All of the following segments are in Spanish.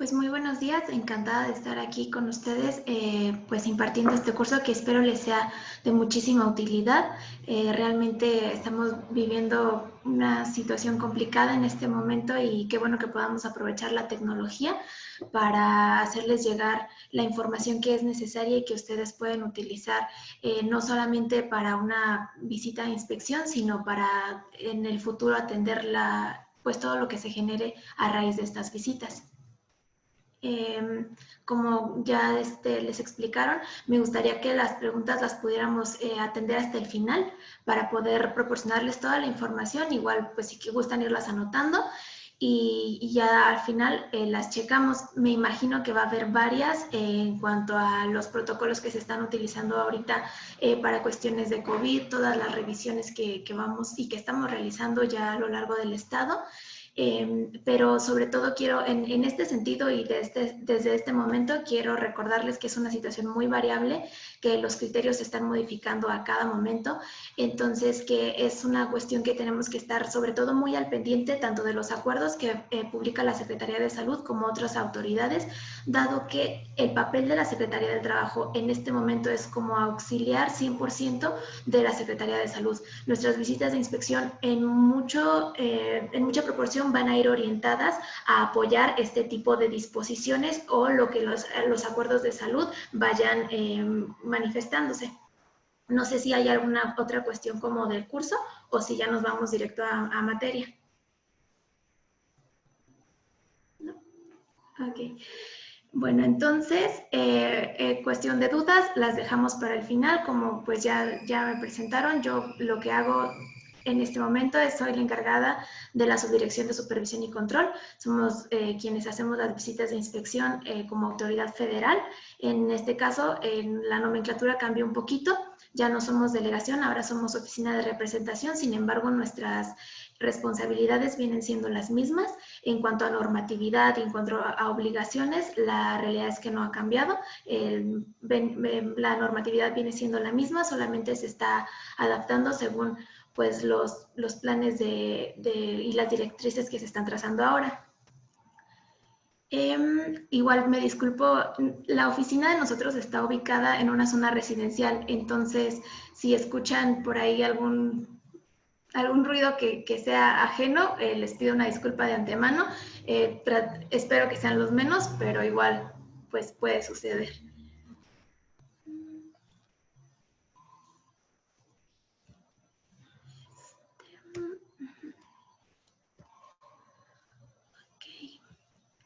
Pues muy buenos días, encantada de estar aquí con ustedes, pues impartiendo este curso que espero les sea de muchísima utilidad. Realmente estamos viviendo una situación complicada en este momento y qué bueno que podamos aprovechar la tecnología para hacerles llegar la información que es necesaria y que ustedes pueden utilizar no solamente para una visita de inspección, sino para en el futuro atender pues todo lo que se genere a raíz de estas visitas. Como ya les explicaron, me gustaría que las preguntas las pudiéramos atender hasta el final para poder proporcionarles toda la información, igual pues si gustan irlas anotando y ya al final las checamos. Me imagino que va a haber varias en cuanto a los protocolos que se están utilizando ahorita para cuestiones de COVID, todas las revisiones que vamos y que estamos realizando ya a lo largo del estado. Pero sobre todo quiero, en este sentido y desde este momento, quiero recordarles que es una situación muy variable, que los criterios se están modificando a cada momento, entonces que es una cuestión que tenemos que estar sobre todo muy al pendiente tanto de los acuerdos que publica la Secretaría de Salud como otras autoridades, dado que el papel de la Secretaría del Trabajo en este momento es como auxiliar 100% de la Secretaría de Salud. Nuestras visitas de inspección en mucha proporción van a ir orientadas a apoyar este tipo de disposiciones o lo que los acuerdos de salud vayan manifestándose. No sé si hay alguna otra cuestión como del curso o si ya nos vamos directo a materia. ¿No? Ok. Bueno, entonces, cuestión de dudas, las dejamos para el final, como pues ya me presentaron. Yo lo que hago en este momento soy la encargada de la Subdirección de Supervisión y Control. Somos quienes hacemos las visitas de inspección como autoridad federal. En este caso, la nomenclatura cambió un poquito. Ya no somos delegación, ahora somos oficina de representación. Sin embargo, nuestras responsabilidades vienen siendo las mismas. En cuanto a normatividad y en cuanto a obligaciones, la realidad es que no ha cambiado. La normatividad viene siendo la misma, solamente se está adaptando según pues los planes y las directrices que se están trazando ahora. Igual me disculpo, la oficina de nosotros está ubicada en una zona residencial, entonces si escuchan por ahí algún ruido que sea ajeno, les pido una disculpa de antemano. Espero que sean los menos, pero igual pues puede suceder.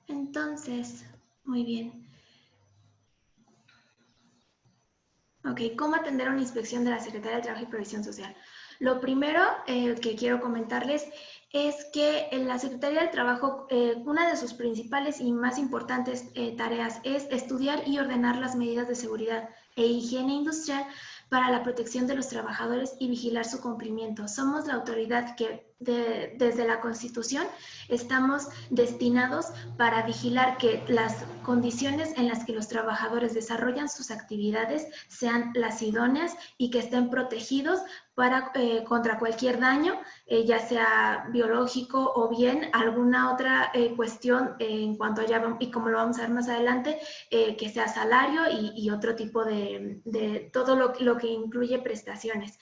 Entonces, muy bien. Ok, ¿cómo atender una inspección de la Secretaría de Trabajo y Previsión Social? Lo primero que quiero comentarles es que en la Secretaría del Trabajo, una de sus principales y más importantes tareas es estudiar y ordenar las medidas de seguridad e higiene industrial para la protección de los trabajadores y vigilar su cumplimiento. Somos la autoridad que desde la Constitución estamos destinados para vigilar que las condiciones en las que los trabajadores desarrollan sus actividades sean las idóneas y que estén protegidos contra cualquier daño, ya sea biológico o bien alguna otra cuestión en cuanto a ya, y como lo vamos a ver más adelante, que sea salario y otro tipo de todo lo que incluye prestaciones.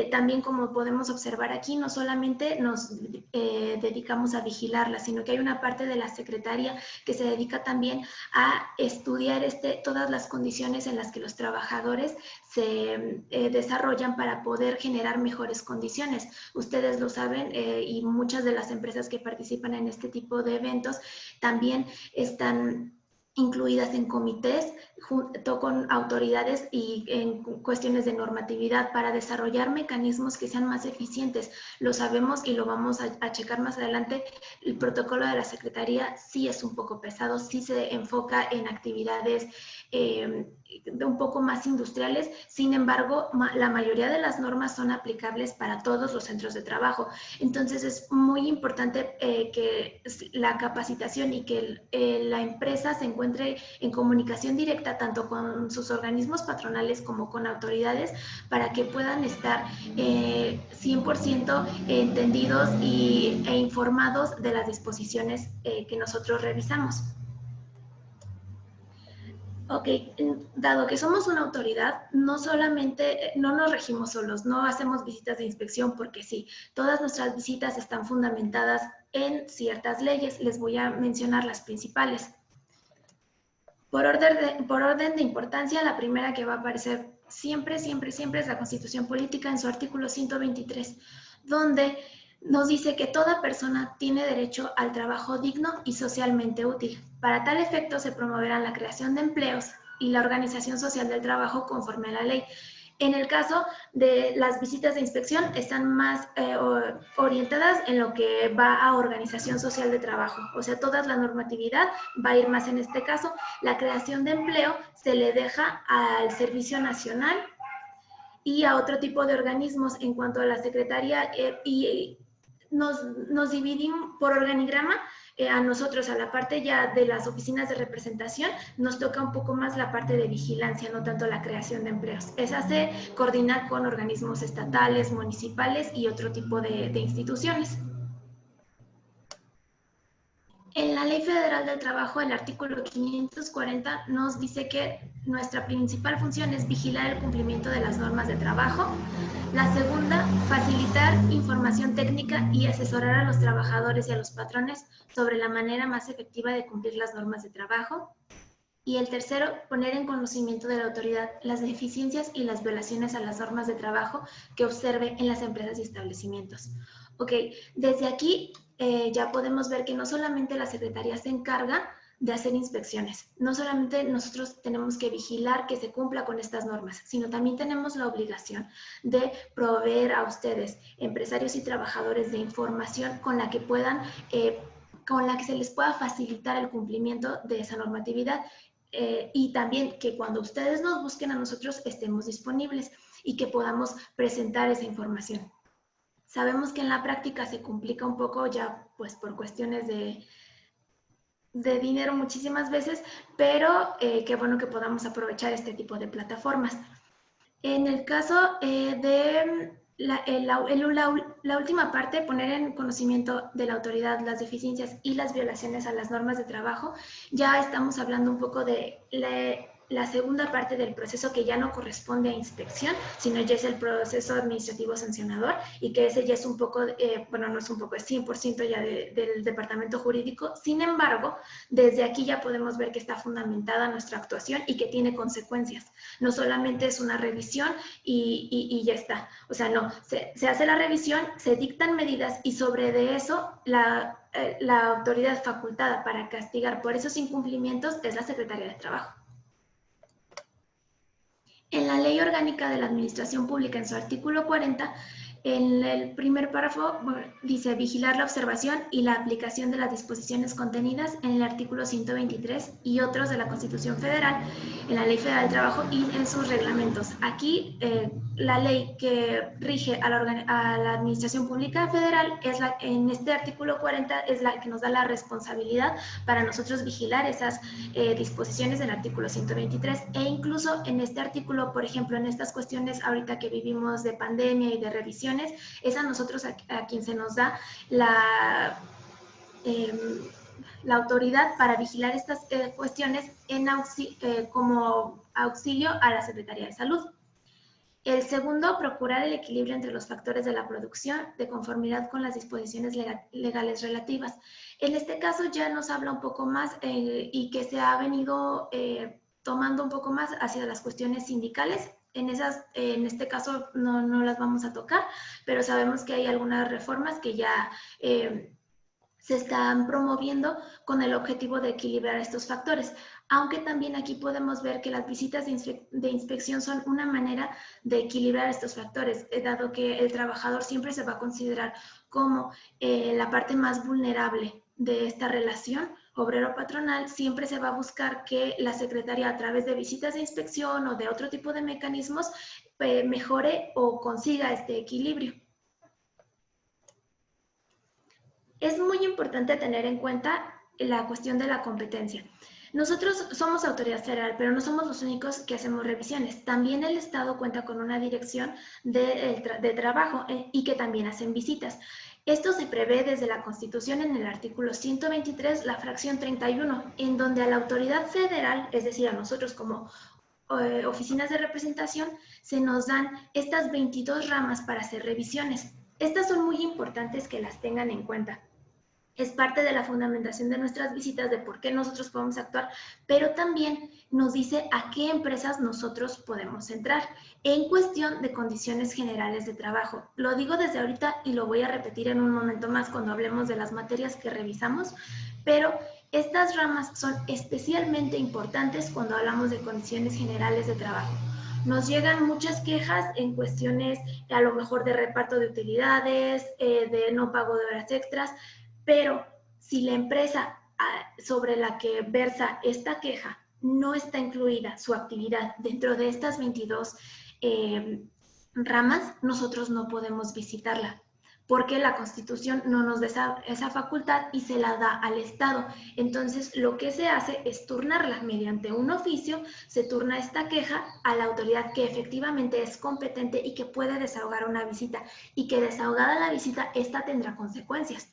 También, como podemos observar aquí, no solamente nos dedicamos a vigilarla, sino que hay una parte de la Secretaría que se dedica también a estudiar todas las condiciones en las que los trabajadores se desarrollan para poder generar mejores condiciones. Ustedes lo saben y muchas de las empresas que participan en este tipo de eventos también están incluidas en comités junto con autoridades y en cuestiones de normatividad para desarrollar mecanismos que sean más eficientes. Lo sabemos y lo vamos a checar más adelante. El protocolo de la Secretaría sí es un poco pesado, sí se enfoca en actividades un poco más industriales. Sin embargo, la mayoría de las normas son aplicables para todos los centros de trabajo. Entonces es muy importante que la capacitación y que la empresa se encuentre en comunicación directa tanto con sus organismos patronales como con autoridades para que puedan estar 100% entendidos e informados de las disposiciones que nosotros revisamos. Ok, dado que somos una autoridad, no solamente, no nos regimos solos, no hacemos visitas de inspección porque sí, todas nuestras visitas están fundamentadas en ciertas leyes. Les voy a mencionar las principales. Por orden de importancia, la primera que va a aparecer siempre, siempre, siempre es la Constitución Política en su artículo 123, donde nos dice que toda persona tiene derecho al trabajo digno y socialmente útil. Para tal efecto se promoverán la creación de empleos y la organización social del trabajo conforme a la ley. En el caso de las visitas de inspección, están más orientadas en lo que va a organización social de trabajo. O sea, toda la normatividad va a ir más en este caso. La creación de empleo se le deja al Servicio Nacional y a otro tipo de organismos. En cuanto a la Secretaría, y nos dividimos por organigrama. A nosotros, a la parte ya de las oficinas de representación, nos toca un poco más la parte de vigilancia, no tanto la creación de empleos. Esa se coordina con organismos estatales, municipales y otro tipo de instituciones. En la Ley Federal del Trabajo, el artículo 540 nos dice que nuestra principal función es vigilar el cumplimiento de las normas de trabajo. La segunda, facilitar información técnica y asesorar a los trabajadores y a los patrones sobre la manera más efectiva de cumplir las normas de trabajo. Y el tercero, poner en conocimiento de la autoridad las deficiencias y las violaciones a las normas de trabajo que observe en las empresas y establecimientos. Ok, desde aquí ya podemos ver que no solamente la Secretaría se encarga de hacer inspecciones, no solamente nosotros tenemos que vigilar que se cumpla con estas normas, sino también tenemos la obligación de proveer a ustedes, empresarios y trabajadores, de información con la que puedan, con la que se les pueda facilitar el cumplimiento de esa normatividad. Y también que cuando ustedes nos busquen a nosotros estemos disponibles y que podamos presentar esa información. Sabemos que en la práctica se complica un poco ya pues por cuestiones de dinero muchísimas veces, pero qué bueno que podamos aprovechar este tipo de plataformas. En el caso de la última parte, poner en conocimiento de la autoridad las deficiencias y las violaciones a las normas de trabajo, ya estamos hablando un poco de la segunda parte del proceso, que ya no corresponde a inspección, sino ya es el proceso administrativo sancionador, y que ese ya es un poco, bueno, no es un poco, es 100% ya del departamento jurídico. Sin embargo, desde aquí ya podemos ver que está fundamentada nuestra actuación y que tiene consecuencias. No solamente es una revisión y ya está. O sea, no, se hace la revisión, se dictan medidas y sobre de eso la autoridad facultada para castigar por esos incumplimientos es la Secretaría de Trabajo. En la Ley Orgánica de la Administración Pública, en su artículo 40, en el primer párrafo dice vigilar la observación y la aplicación de las disposiciones contenidas en el artículo 123 y otros de la Constitución Federal, en la Ley Federal del Trabajo y en sus reglamentos. Aquí la ley que rige a la Administración Pública Federal es en este artículo 40 es la que nos da la responsabilidad para nosotros vigilar esas disposiciones del artículo 123, e incluso en este artículo, por ejemplo, en estas cuestiones ahorita que vivimos de pandemia y de revisiones, es a nosotros a quien se nos da la autoridad para vigilar estas cuestiones como auxilio a la Secretaría de Salud. El segundo, procurar el equilibrio entre los factores de la producción de conformidad con las disposiciones legales relativas. En este caso ya nos habla un poco más y que se ha venido tomando un poco más hacia las cuestiones sindicales. En este caso no las vamos a tocar, pero sabemos que hay algunas reformas que ya se están promoviendo con el objetivo de equilibrar estos factores. Aunque también aquí podemos ver que las visitas de inspección son una manera de equilibrar estos factores, dado que el trabajador siempre se va a considerar como la parte más vulnerable de esta relación obrero-patronal. Siempre se va a buscar que la Secretaría, a través de visitas de inspección o de otro tipo de mecanismos, mejore o consiga este equilibrio. Es muy importante tener en cuenta la cuestión de la competencia. Nosotros somos autoridad federal, pero no somos los únicos que hacemos revisiones. También el Estado cuenta con una dirección de trabajo y que también hacen visitas. Esto se prevé desde la Constitución en el artículo 123, la fracción 31, en donde a la autoridad federal, es decir, a nosotros como oficinas de representación, se nos dan estas 22 ramas para hacer revisiones. Estas son muy importantes que las tengan en cuenta. Es parte de la fundamentación de nuestras visitas, de por qué nosotros podemos actuar, pero también nos dice a qué empresas nosotros podemos entrar en cuestión de condiciones generales de trabajo. Lo digo desde ahorita y lo voy a repetir en un momento más cuando hablemos de las materias que revisamos, pero estas ramas son especialmente importantes cuando hablamos de condiciones generales de trabajo. Nos llegan muchas quejas en cuestiones a lo mejor de reparto de utilidades, de no pago de horas extras, pero si la empresa sobre la que versa esta queja no está incluida su actividad dentro de estas 22 ramas, nosotros no podemos visitarla, porque la Constitución no nos da esa facultad y se la da al Estado. Entonces, lo que se hace es turnarla mediante un oficio, se turna esta queja a la autoridad que efectivamente es competente y que puede desahogar una visita, y que desahogada la visita, esta tendrá consecuencias.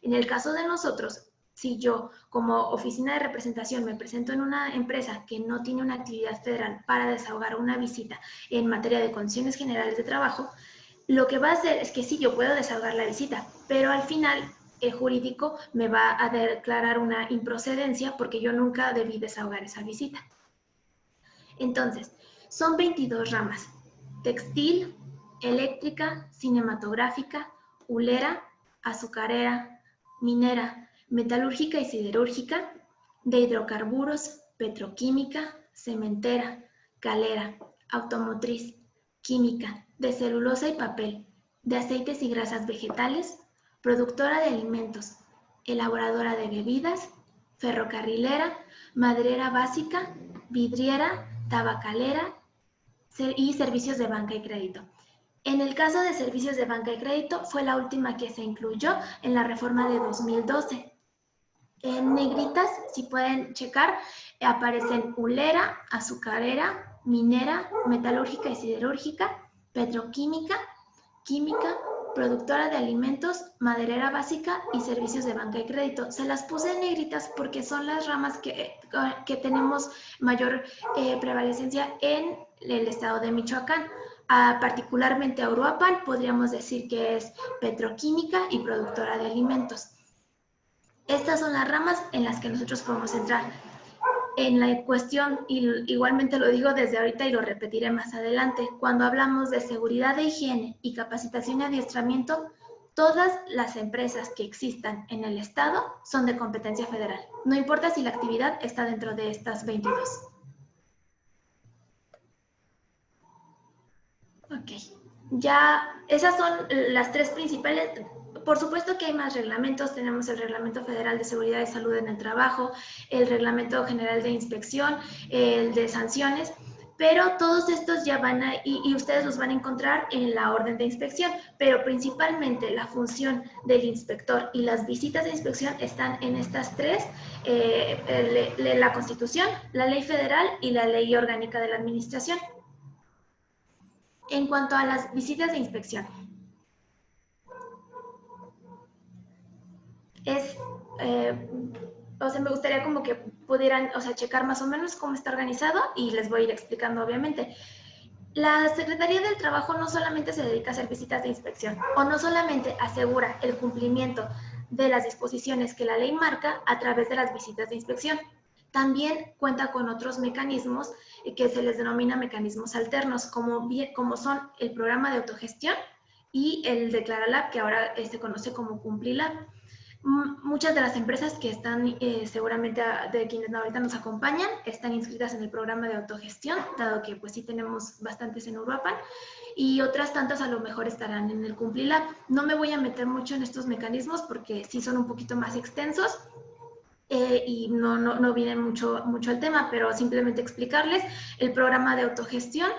En el caso de nosotros, si yo como oficina de representación me presento en una empresa que no tiene una actividad federal para desahogar una visita en materia de condiciones generales de trabajo, lo que va a hacer es que sí, yo puedo desahogar la visita, pero al final el jurídico me va a declarar una improcedencia porque yo nunca debí desahogar esa visita. Entonces, son 22 ramas: textil, eléctrica, cinematográfica, hulera, azucarera, minera, metalúrgica y siderúrgica, de hidrocarburos, petroquímica, cementera, calera, automotriz, química, de celulosa y papel, de aceites y grasas vegetales, productora de alimentos, elaboradora de bebidas, ferrocarrilera, maderera básica, vidriera, tabacalera y servicios de banca y crédito. En el caso de servicios de banca y crédito, fue la última que se incluyó en la reforma de 2012. En negritas, si pueden checar, aparecen hulera, azucarera, minera, metalúrgica y siderúrgica, petroquímica, química, productora de alimentos, maderera básica y servicios de banca y crédito. Se las puse en negritas porque son las ramas que tenemos mayor prevalecencia en el estado de Michoacán. Particularmente a Uruapan, podríamos decir que es petroquímica y productora de alimentos. Estas son las ramas en las que nosotros podemos entrar. En la cuestión, y igualmente lo digo desde ahorita y lo repetiré más adelante, cuando hablamos de seguridad de higiene y capacitación y adiestramiento, todas las empresas que existan en el Estado son de competencia federal. No importa si la actividad está dentro de estas 22. Ok, ya esas son las tres principales. Por supuesto que hay más reglamentos. Tenemos el Reglamento Federal de Seguridad y Salud en el Trabajo, el Reglamento General de Inspección, el de Sanciones, pero todos estos ya van a, y ustedes los van a encontrar en la orden de inspección, pero principalmente la función del inspector y las visitas de inspección están en estas tres, la Constitución, la Ley Federal y la Ley Orgánica de la Administración. En cuanto a las visitas de inspección, me gustaría como que pudieran, checar más o menos cómo está organizado y les voy a ir explicando obviamente. La Secretaría del Trabajo no solamente se dedica a hacer visitas de inspección o no solamente asegura el cumplimiento de las disposiciones que la ley marca a través de las visitas de inspección. También cuenta con otros mecanismos que se les denomina mecanismos alternos, como son el programa de autogestión y el Declaralab, que ahora se conoce como Cumplilab. Muchas de las empresas que están, seguramente de quienes ahorita nos acompañan, están inscritas en el programa de autogestión, dado que pues sí tenemos bastantes en Uruapan, y otras tantas a lo mejor estarán en el Cumplilab. No me voy a meter mucho en estos mecanismos porque sí son un poquito más extensos, y no viene mucho al tema, pero simplemente explicarles el programa de autogestión.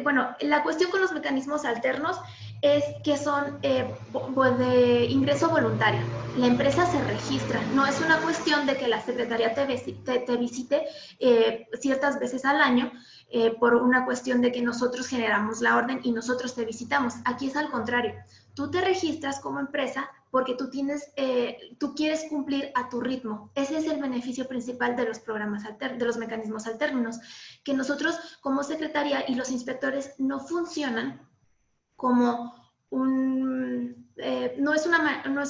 Bueno, la cuestión con los mecanismos alternos es que son de ingreso voluntario. La empresa se registra, no es una cuestión de que la Secretaría te visite ciertas veces al año por una cuestión de que nosotros generamos la orden y nosotros te visitamos. Aquí es al contrario. Tú te registras como empresa porque tú quieres cumplir a tu ritmo. Ese es el beneficio principal de los programas de los mecanismos alternos, que nosotros como secretaría y los inspectores no funcionan como no es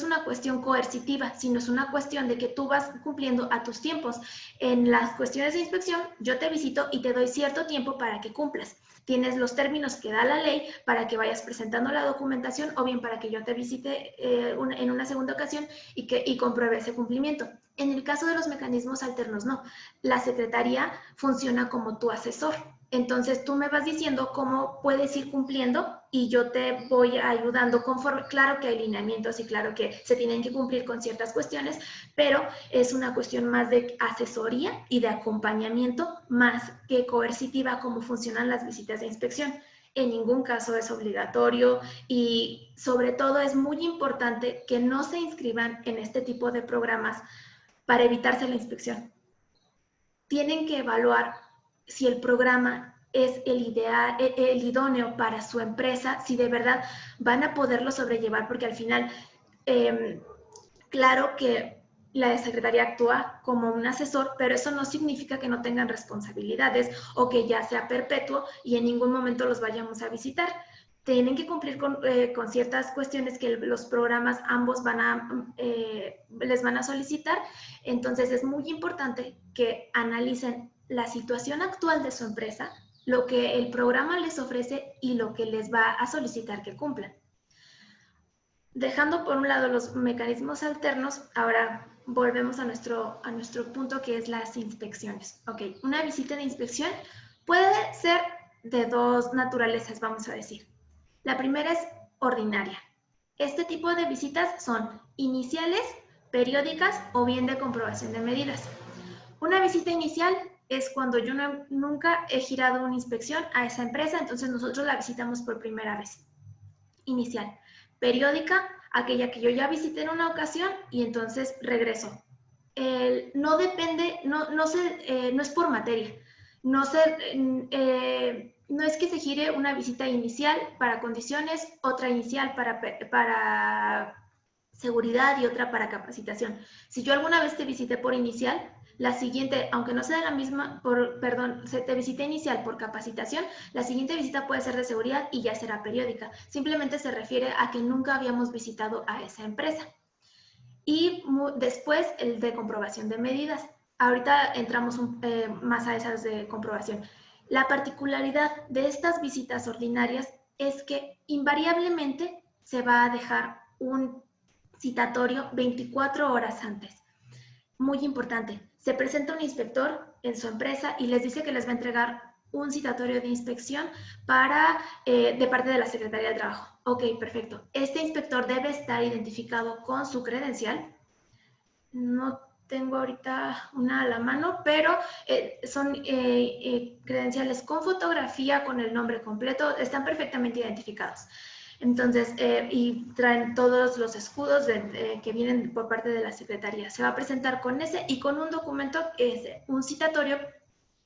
una cuestión coercitiva, sino es una cuestión de que tú vas cumpliendo a tus tiempos. En las cuestiones de inspección, yo te visito y te doy cierto tiempo para que cumplas. Tienes los términos que da la ley para que vayas presentando la documentación o bien para que yo te visite en una segunda ocasión y compruebe ese cumplimiento. En el caso de los mecanismos alternos, no. La secretaría funciona como tu asesor. Entonces tú me vas diciendo cómo puedes ir cumpliendo y yo te voy ayudando conforme, claro que hay lineamientos y claro que se tienen que cumplir con ciertas cuestiones, pero es una cuestión más de asesoría y de acompañamiento más que coercitiva como funcionan las visitas de inspección. En ningún caso es obligatorio y sobre todo es muy importante que no se inscriban en este tipo de programas para evitarse la inspección. Tienen que evaluar si el programa es el idóneo para su empresa, si de verdad van a poderlo sobrellevar, porque al final, claro que la secretaría actúa como un asesor, pero eso no significa que no tengan responsabilidades o que ya sea perpetuo y en ningún momento los vayamos a visitar. Tienen que cumplir con ciertas cuestiones que los programas ambos les van a solicitar. Entonces es muy importante que analicen la situación actual de su empresa, lo que el programa les ofrece y lo que les va a solicitar que cumplan. Dejando por un lado los mecanismos alternos, ahora volvemos a nuestro punto que es las inspecciones. Ok, una visita de inspección puede ser de dos naturalezas, vamos a decir. La primera es ordinaria. Este tipo de visitas son iniciales, periódicas o bien de comprobación de medidas. Una visita inicial es cuando yo nunca he girado una inspección a esa empresa, entonces nosotros la visitamos por primera vez. Inicial. Periódica, aquella que yo ya visité en una ocasión y entonces regreso. No depende, no es por materia. No es que se gire una visita inicial para condiciones, otra inicial para seguridad y otra para capacitación. Si yo alguna vez te visité por inicial, la siguiente, aunque no sea la misma, te visité inicial por capacitación, la siguiente visita puede ser de seguridad y ya será periódica. Simplemente se refiere a que nunca habíamos visitado a esa empresa. Y después el de comprobación de medidas. Ahorita entramos más a esas de comprobación. La particularidad de estas visitas ordinarias es que invariablemente se va a dejar un citatorio 24 horas antes. Muy importante, se presenta un inspector en su empresa y les dice que les va a entregar un citatorio de inspección de parte de la Secretaría de Trabajo. Ok, perfecto. Este inspector debe estar identificado con su credencial. No tengo ahorita una a la mano, pero son credenciales con fotografía, con el nombre completo, están perfectamente identificados. Entonces, y traen todos los escudos que vienen por parte de la Secretaría. Se va a presentar con ese y con un documento que es un citatorio.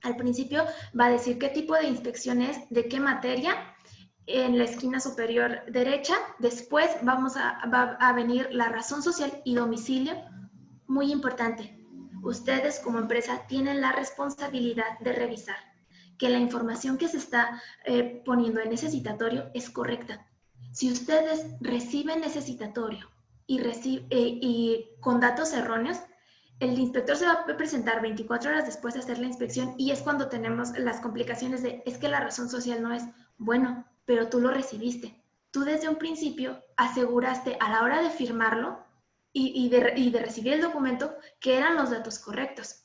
Al principio va a decir qué tipo de inspección es, de qué materia, en la esquina superior derecha. Después va a venir la razón social y domicilio. Muy importante, ustedes como empresa tienen la responsabilidad de revisar que la información que se está poniendo en ese citatorio es correcta. Si ustedes reciben ese citatorio y con datos erróneos, el inspector se va a presentar 24 horas después de hacer la inspección y es cuando tenemos las complicaciones de, es que la razón social no es, bueno, pero tú lo recibiste. Tú desde un principio aseguraste a la hora de firmarlo y de recibir el documento que eran los datos correctos.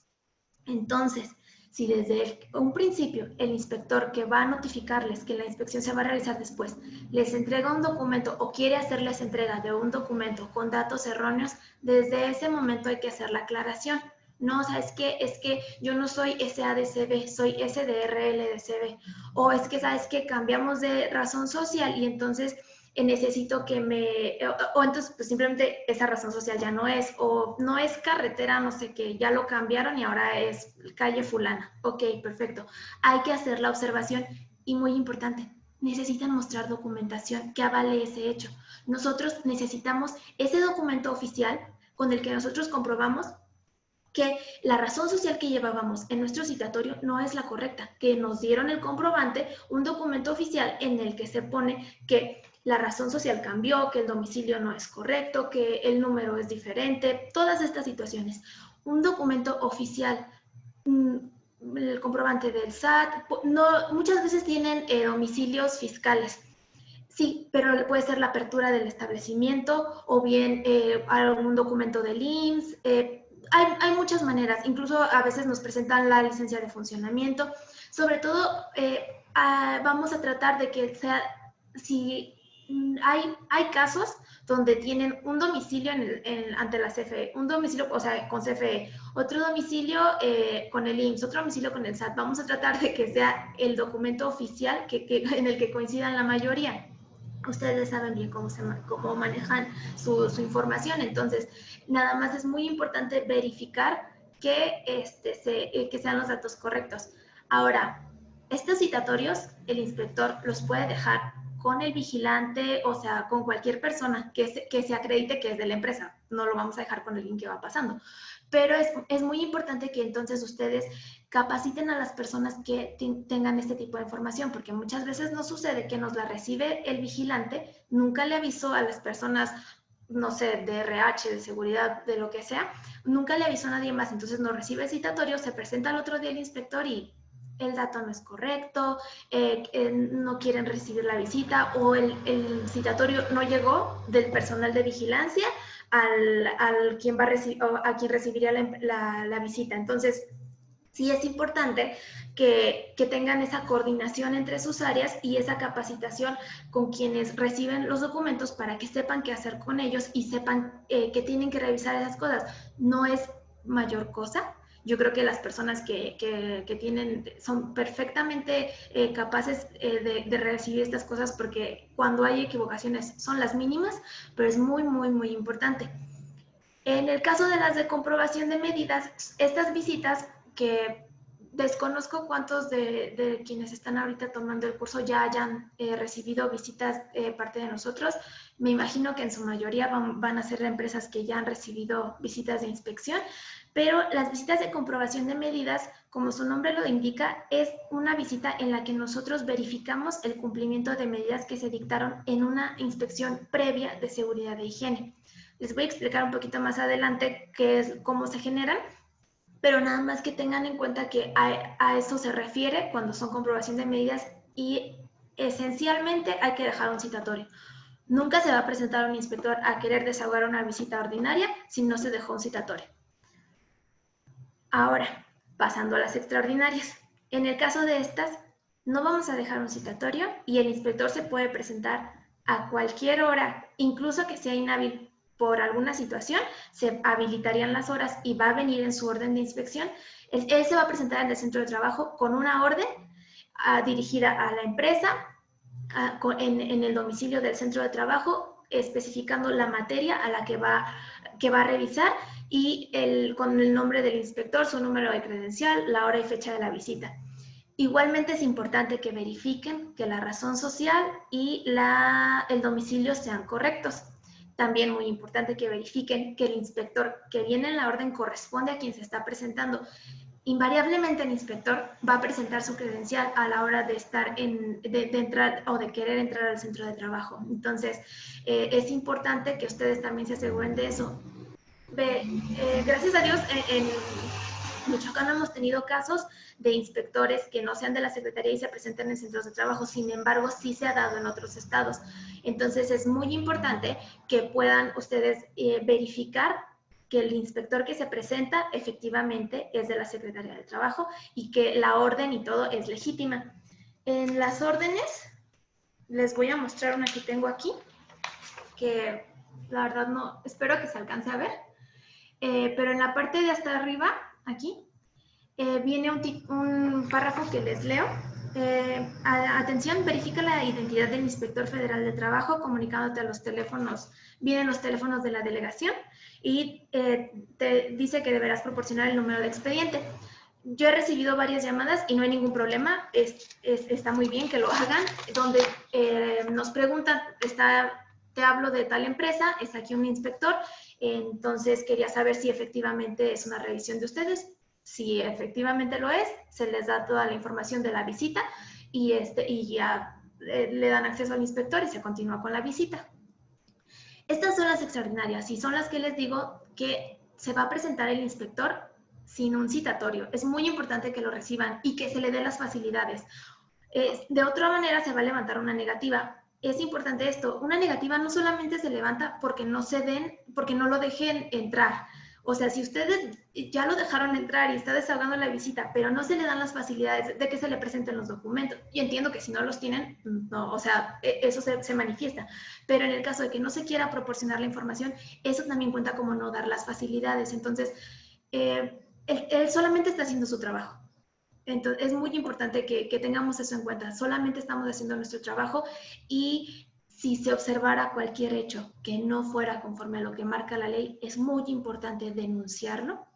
Entonces, si desde un principio el inspector que va a notificarles que la inspección se va a realizar después les entrega un documento o quiere hacerles entrega de un documento con datos erróneos, desde ese momento hay que hacer la aclaración. No, o sea, es que yo no soy SADCB, soy SDRLDCB. O es que, ¿sabes qué? Cambiamos de razón social y entonces necesito que o entonces pues simplemente esa razón social ya no es, o no es carretera, no sé qué, ya lo cambiaron y ahora es calle fulana. Ok, perfecto. Hay que hacer la observación y muy importante, necesitan mostrar documentación que avale ese hecho. Nosotros necesitamos ese documento oficial con el que nosotros comprobamos que la razón social que llevábamos en nuestro citatorio no es la correcta, que nos dieron el comprobante, un documento oficial en el que se pone que la razón social cambió, que el domicilio no es correcto, que el número es diferente, todas estas situaciones. Un documento oficial, el comprobante del SAT, no, muchas veces tienen domicilios fiscales. Sí, pero puede ser la apertura del establecimiento o bien algún documento del IMSS. Hay muchas maneras, incluso a veces nos presentan la licencia de funcionamiento. Sobre todo, vamos a tratar de que sea, si hay casos donde tienen un domicilio ante la CFE, un domicilio, o sea, con CFE, otro domicilio con el IMSS, otro domicilio con el SAT. Vamos a tratar de que sea el documento oficial en el que coincidan la mayoría. Ustedes saben bien cómo manejan su información, entonces nada más es muy importante verificar que, que sean los datos correctos. Ahora, estos citatorios el inspector los puede dejar con el vigilante, o sea, con cualquier persona que se acredite que es de la empresa. No lo vamos a dejar con alguien que va pasando. Pero es muy importante que entonces ustedes capaciten a las personas que tengan este tipo de información, porque muchas veces nos sucede que nos la recibe el vigilante, nunca le avisó a las personas, no sé, de RH, de seguridad, de lo que sea, nunca le avisó a nadie más, entonces nos recibe el citatorio, se presenta al otro día el inspector y el dato no es correcto, no quieren recibir la visita o el citatorio no llegó del personal de vigilancia al quien va a quien recibiría la visita. Entonces, sí es importante que tengan esa coordinación entre sus áreas y esa capacitación con quienes reciben los documentos para que sepan qué hacer con ellos y sepan que tienen que revisar esas cosas. No es mayor cosa. Yo creo que las personas que tienen son perfectamente capaces de recibir estas cosas porque cuando hay equivocaciones son las mínimas, pero es muy, muy, muy importante. En el caso de las de comprobación de medidas, estas visitas que desconozco cuántos de quienes están ahorita tomando el curso ya hayan recibido visitas parte de nosotros. Me imagino que en su mayoría van a ser empresas que ya han recibido visitas de inspección, pero las visitas de comprobación de medidas, como su nombre lo indica, es una visita en la que nosotros verificamos el cumplimiento de medidas que se dictaron en una inspección previa de seguridad e higiene. Les voy a explicar un poquito más adelante qué es, cómo se generan, pero nada más que tengan en cuenta que a eso se refiere cuando son comprobación de medidas y esencialmente hay que dejar un citatorio. Nunca se va a presentar un inspector a querer desahogar una visita ordinaria si no se dejó un citatorio. Ahora, pasando a las extraordinarias. En el caso de estas, no vamos a dejar un citatorio y el inspector se puede presentar a cualquier hora, incluso que sea inhábil por alguna situación, se habilitarían las horas y va a venir en su orden de inspección. Él se va a presentar en el centro de trabajo con una orden dirigida a la empresa, en el domicilio del centro de trabajo, especificando la materia a la que va a revisar y con el nombre del inspector, su número de credencial, la hora y fecha de la visita. Igualmente es importante que verifiquen que la razón social y el domicilio sean correctos. También muy importante que verifiquen que el inspector que viene en la orden corresponde a quien se está presentando. Invariablemente el inspector va a presentar su credencial a la hora de estar de entrar o de querer entrar al centro de trabajo. Entonces, es importante que ustedes también se aseguren de eso. Gracias a Dios, en Michoacán no hemos tenido casos de inspectores que no sean de la Secretaría y se presenten en centros de trabajo. Sin embargo, sí se ha dado en otros estados. Entonces, es muy importante que puedan ustedes verificar que el inspector que se presenta efectivamente es de la Secretaría de Trabajo y que la orden y todo es legítima. En las órdenes, les voy a mostrar una que tengo aquí, que la verdad no, espero que se alcance a ver. Pero en la parte de hasta arriba, aquí, viene un párrafo que les leo. Atención, verifica la identidad del Inspector Federal de Trabajo comunicándote a los teléfonos, vienen los teléfonos de la delegación y te dice que deberás proporcionar el número de expediente. Yo he recibido varias llamadas y no hay ningún problema, está muy bien que lo hagan, donde nos preguntan, te hablo de tal empresa, está aquí un inspector, entonces quería saber si efectivamente es una revisión de ustedes. Si efectivamente lo es, se les da toda la información de la visita y ya le dan acceso al inspector y se continúa con la visita. Estas son las extraordinarias y son las que les digo que se va a presentar el inspector sin un citatorio. Es muy importante que lo reciban y que se le den las facilidades. De otra manera se va a levantar una negativa. Es importante esto, una negativa no solamente se levanta porque no lo dejen entrar. O sea, si ustedes ya lo dejaron entrar y está desahogando la visita, pero no se le dan las facilidades de que se le presenten los documentos, y entiendo que si no los tienen, no, o sea, eso se manifiesta, pero en el caso de que no se quiera proporcionar la información, eso también cuenta como no dar las facilidades. Entonces, él solamente está haciendo su trabajo. Entonces, es muy importante que tengamos eso en cuenta. Solamente estamos haciendo nuestro trabajo y si se observara cualquier hecho que no fuera conforme a lo que marca la ley, es muy importante denunciarlo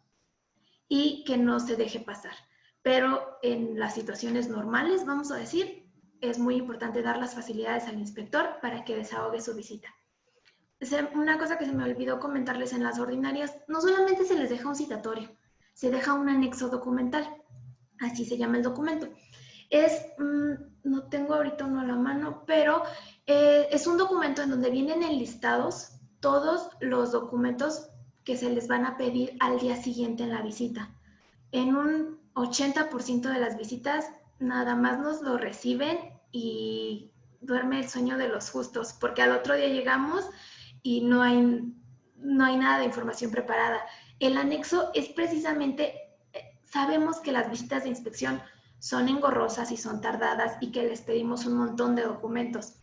y que no se deje pasar. Pero en las situaciones normales, vamos a decir, es muy importante dar las facilidades al inspector para que desahogue su visita. Una cosa que se me olvidó comentarles en las ordinarias, no solamente se les deja un citatorio, se deja un anexo documental. Así se llama el documento. No tengo ahorita uno a la mano, pero es un documento en donde vienen enlistados todos los documentos que se les van a pedir al día siguiente en la visita. En un 80% de las visitas nada más nos lo reciben y duerme el sueño de los justos, porque al otro día llegamos y no hay nada de información preparada. El anexo es precisamente, sabemos que las visitas de inspección son engorrosas y son tardadas y que les pedimos un montón de documentos.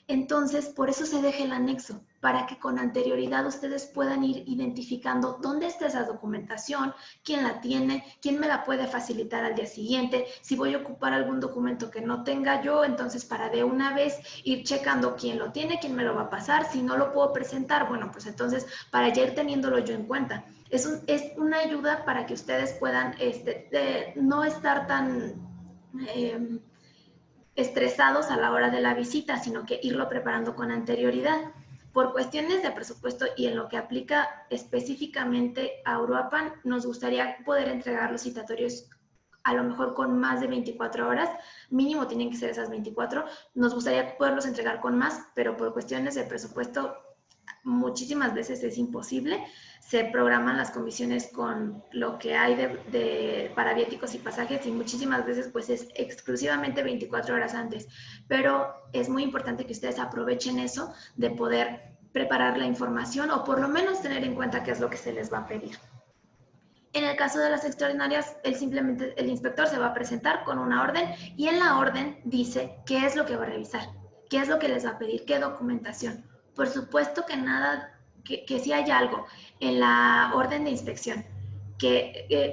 Entonces, por eso se deja el anexo, para que con anterioridad ustedes puedan ir identificando dónde está esa documentación, quién la tiene, quién me la puede facilitar al día siguiente, si voy a ocupar algún documento que no tenga yo, entonces para de una vez ir checando quién lo tiene, quién me lo va a pasar, si no lo puedo presentar, bueno, pues entonces para ya ir teniéndolo yo en cuenta. Es una ayuda para que ustedes puedan no estar tan estresados a la hora de la visita, sino que irlo preparando con anterioridad. Por cuestiones de presupuesto y en lo que aplica específicamente a Uruapan, nos gustaría poder entregar los citatorios a lo mejor con más de 24 horas, mínimo tienen que ser esas 24, nos gustaría poderlos entregar con más, pero por cuestiones de presupuesto muchísimas veces es imposible. Se programan las comisiones con lo que hay para viáticos y pasajes y muchísimas veces pues es exclusivamente 24 horas antes. Pero es muy importante que ustedes aprovechen eso de poder preparar la información o por lo menos tener en cuenta qué es lo que se les va a pedir. En el caso de las extraordinarias, el inspector se va a presentar con una orden y en la orden dice qué es lo que va a revisar, qué es lo que les va a pedir, qué documentación. Por supuesto que si hay algo en la orden de inspección,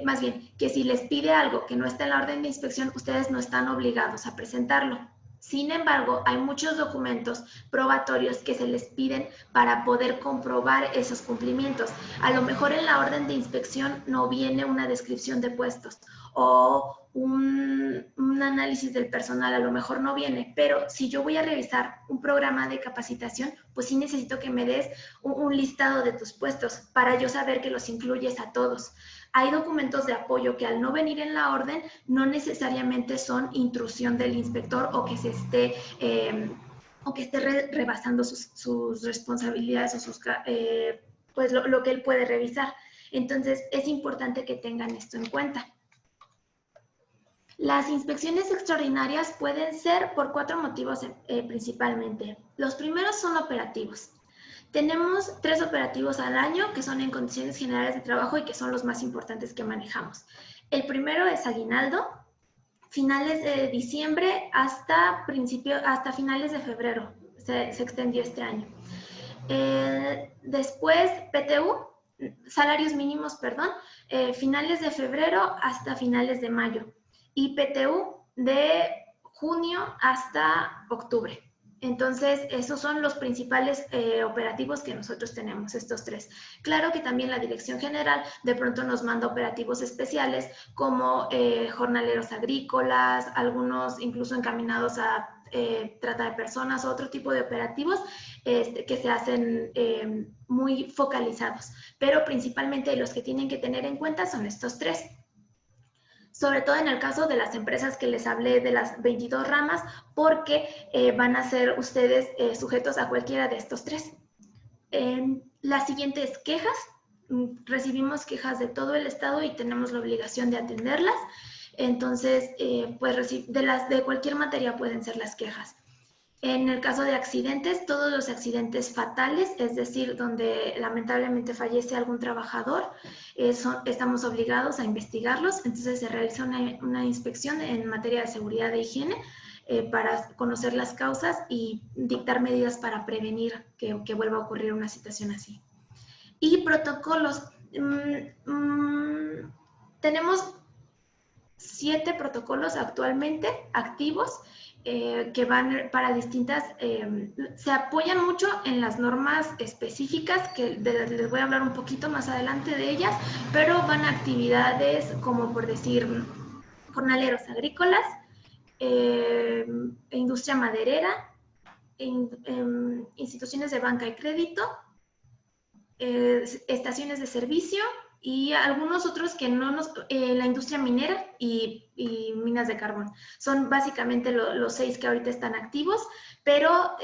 más bien, que si les pide algo que no está en la orden de inspección, ustedes no están obligados a presentarlo. Sin embargo, hay muchos documentos probatorios que se les piden para poder comprobar esos cumplimientos. A lo mejor en la orden de inspección no viene una descripción de puestos o un análisis del personal, a lo mejor no viene, pero si yo voy a revisar un programa de capacitación, pues sí necesito que me des un listado de tus puestos para yo saber que los incluyes a todos. Hay documentos de apoyo que al no venir en la orden no necesariamente son intrusión del inspector o que se esté rebasando sus responsabilidades o pues lo que él puede revisar. Entonces es importante que tengan esto en cuenta. Las inspecciones extraordinarias pueden ser por 4 motivos principalmente. Los primeros son operativos. Tenemos 3 operativos al año que son en condiciones generales de trabajo y que son los más importantes que manejamos. El primero es aguinaldo, finales de diciembre hasta finales de febrero. Se extendió este año. Después, PTU, salarios mínimos, perdón, finales de febrero hasta finales de mayo. Y PTU de junio hasta octubre. Entonces, esos son los principales operativos que nosotros tenemos, estos 3. Claro que también la Dirección General de pronto nos manda operativos especiales como jornaleros agrícolas, algunos incluso encaminados a trata de personas, otro tipo de operativos que se hacen muy focalizados. Pero principalmente los que tienen que tener en cuenta son estos 3. Sobre todo en el caso de las empresas que les hablé de las 22 ramas, porque van a ser ustedes sujetos a cualquiera de estos 3. La siguiente es quejas. Recibimos quejas de todo el estado y tenemos la obligación de atenderlas. Entonces, pues de cualquier materia pueden ser las quejas. En el caso de accidentes, todos los accidentes fatales, es decir, donde lamentablemente fallece algún trabajador, estamos obligados a investigarlos. Entonces se realiza una inspección en materia de seguridad e higiene para conocer las causas y dictar medidas para prevenir que vuelva a ocurrir una situación así. Y protocolos. Tenemos 7 protocolos actualmente activos que van para distintas, se apoyan mucho en las normas específicas, que les voy a hablar un poquito más adelante de ellas, pero van a actividades como por decir jornaleros agrícolas, industria maderera, instituciones de banca y crédito, estaciones de servicio y algunos otros que no nos... la industria minera y minas de carbón. Son básicamente los 6 que ahorita están activos, pero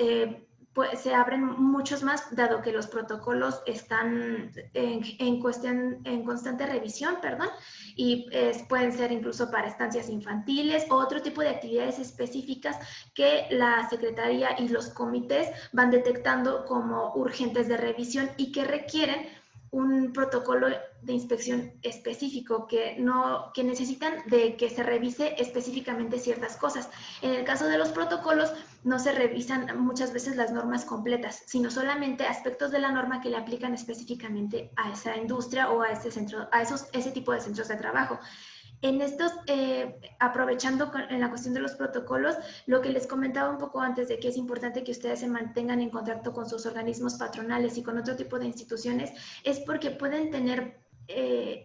pues, se abren muchos más, dado que los protocolos están en constante revisión, perdón, y pueden ser incluso para estancias infantiles o otro tipo de actividades específicas que la Secretaría y los comités van detectando como urgentes de revisión y que requieren un protocolo de inspección específico que necesitan de que se revise específicamente ciertas cosas. En el caso de los protocolos no se revisan muchas veces las normas completas, sino solamente aspectos de la norma que le aplican específicamente a esa industria o a ese tipo de centros de trabajo. En estos, aprovechando en la cuestión de los protocolos, lo que les comentaba un poco antes de que es importante que ustedes se mantengan en contacto con sus organismos patronales y con otro tipo de instituciones, es porque pueden tener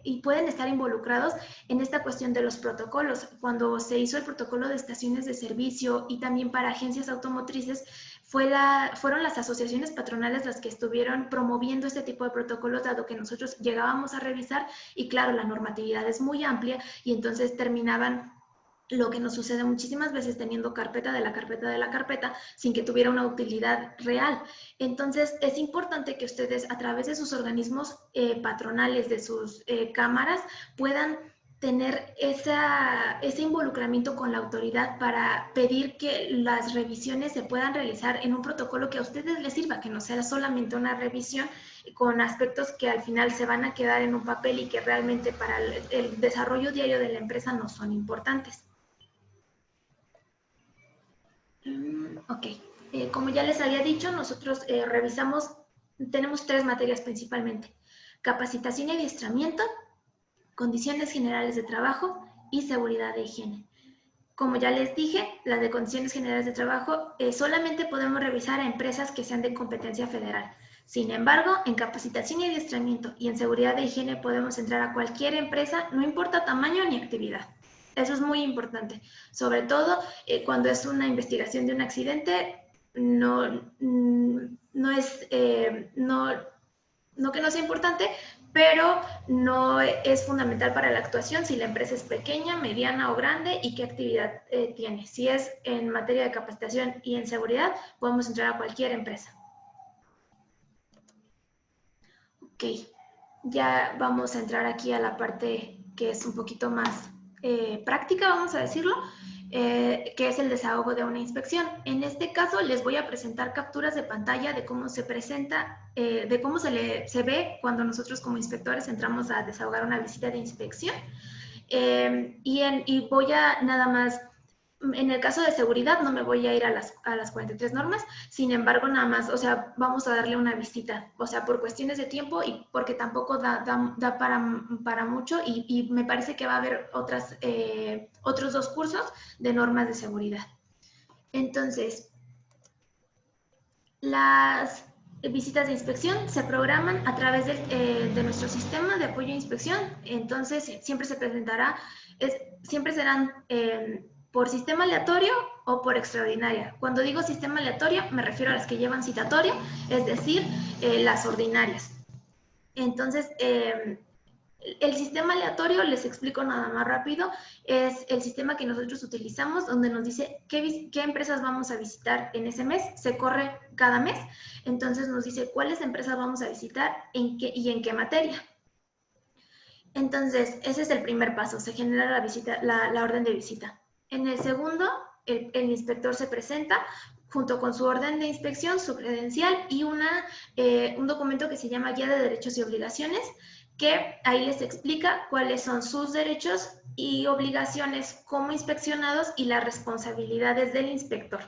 y pueden estar involucrados en esta cuestión de los protocolos. Cuando se hizo el protocolo de estaciones de servicio y también para agencias automotrices, fueron las asociaciones patronales las que estuvieron promoviendo este tipo de protocolos, dado que nosotros llegábamos a revisar y claro, la normatividad es muy amplia y entonces terminaban lo que nos sucede muchísimas veces teniendo carpeta de la carpeta de la carpeta sin que tuviera una utilidad real. Entonces, es importante que ustedes a través de sus organismos patronales, de sus cámaras, puedan tener ese involucramiento con la autoridad para pedir que las revisiones se puedan realizar en un protocolo que a ustedes les sirva, que no sea solamente una revisión con aspectos que al final se van a quedar en un papel y que realmente para el desarrollo diario de la empresa no son importantes. Ok, como ya les había dicho, nosotros tenemos 3 materias principalmente: capacitación y adiestramiento, condiciones generales de trabajo y seguridad de higiene. Como ya les dije, la de condiciones generales de trabajo solamente podemos revisar a empresas que sean de competencia federal. Sin embargo, en capacitación y adiestramiento y en seguridad de higiene podemos entrar a cualquier empresa, no importa tamaño ni actividad. Eso es muy importante, sobre todo cuando es una investigación de un accidente, no que no sea importante, pero no es fundamental para la actuación si la empresa es pequeña, mediana o grande y qué actividad tiene. Si es en materia de capacitación y en seguridad, podemos entrar a cualquier empresa. Ok, ya vamos a entrar aquí a la parte que es un poquito más práctica, vamos a decirlo, que es el desahogo de una inspección. En este caso les voy a presentar capturas de pantalla de cómo se presenta, de cómo se ve cuando nosotros como inspectores entramos a desahogar una visita de inspección. Y voy a nada más, en el caso de seguridad no me voy a ir a las 43 normas, sin embargo nada más, o sea, vamos a darle una visita, o sea, por cuestiones de tiempo y porque tampoco da para mucho y me parece que va a haber otros 2 cursos de normas de seguridad. Entonces, las visitas de inspección se programan a través de nuestro sistema de apoyo a inspección. Entonces, siempre se presentará, siempre serán por sistema aleatorio o por extraordinaria. Cuando digo sistema aleatorio, me refiero a las que llevan citatorio, es decir, las ordinarias. Entonces, el sistema aleatorio, les explico nada más rápido, es el sistema que nosotros utilizamos donde nos dice qué empresas vamos a visitar en ese mes, se corre cada mes, entonces nos dice cuáles empresas vamos a visitar y en qué materia. Entonces, ese es el primer paso, se genera la orden de visita. En el segundo, el inspector se presenta junto con su orden de inspección, su credencial y un documento que se llama Guía de Derechos y Obligaciones, que ahí les explica cuáles son sus derechos y obligaciones como inspeccionados y las responsabilidades del inspector.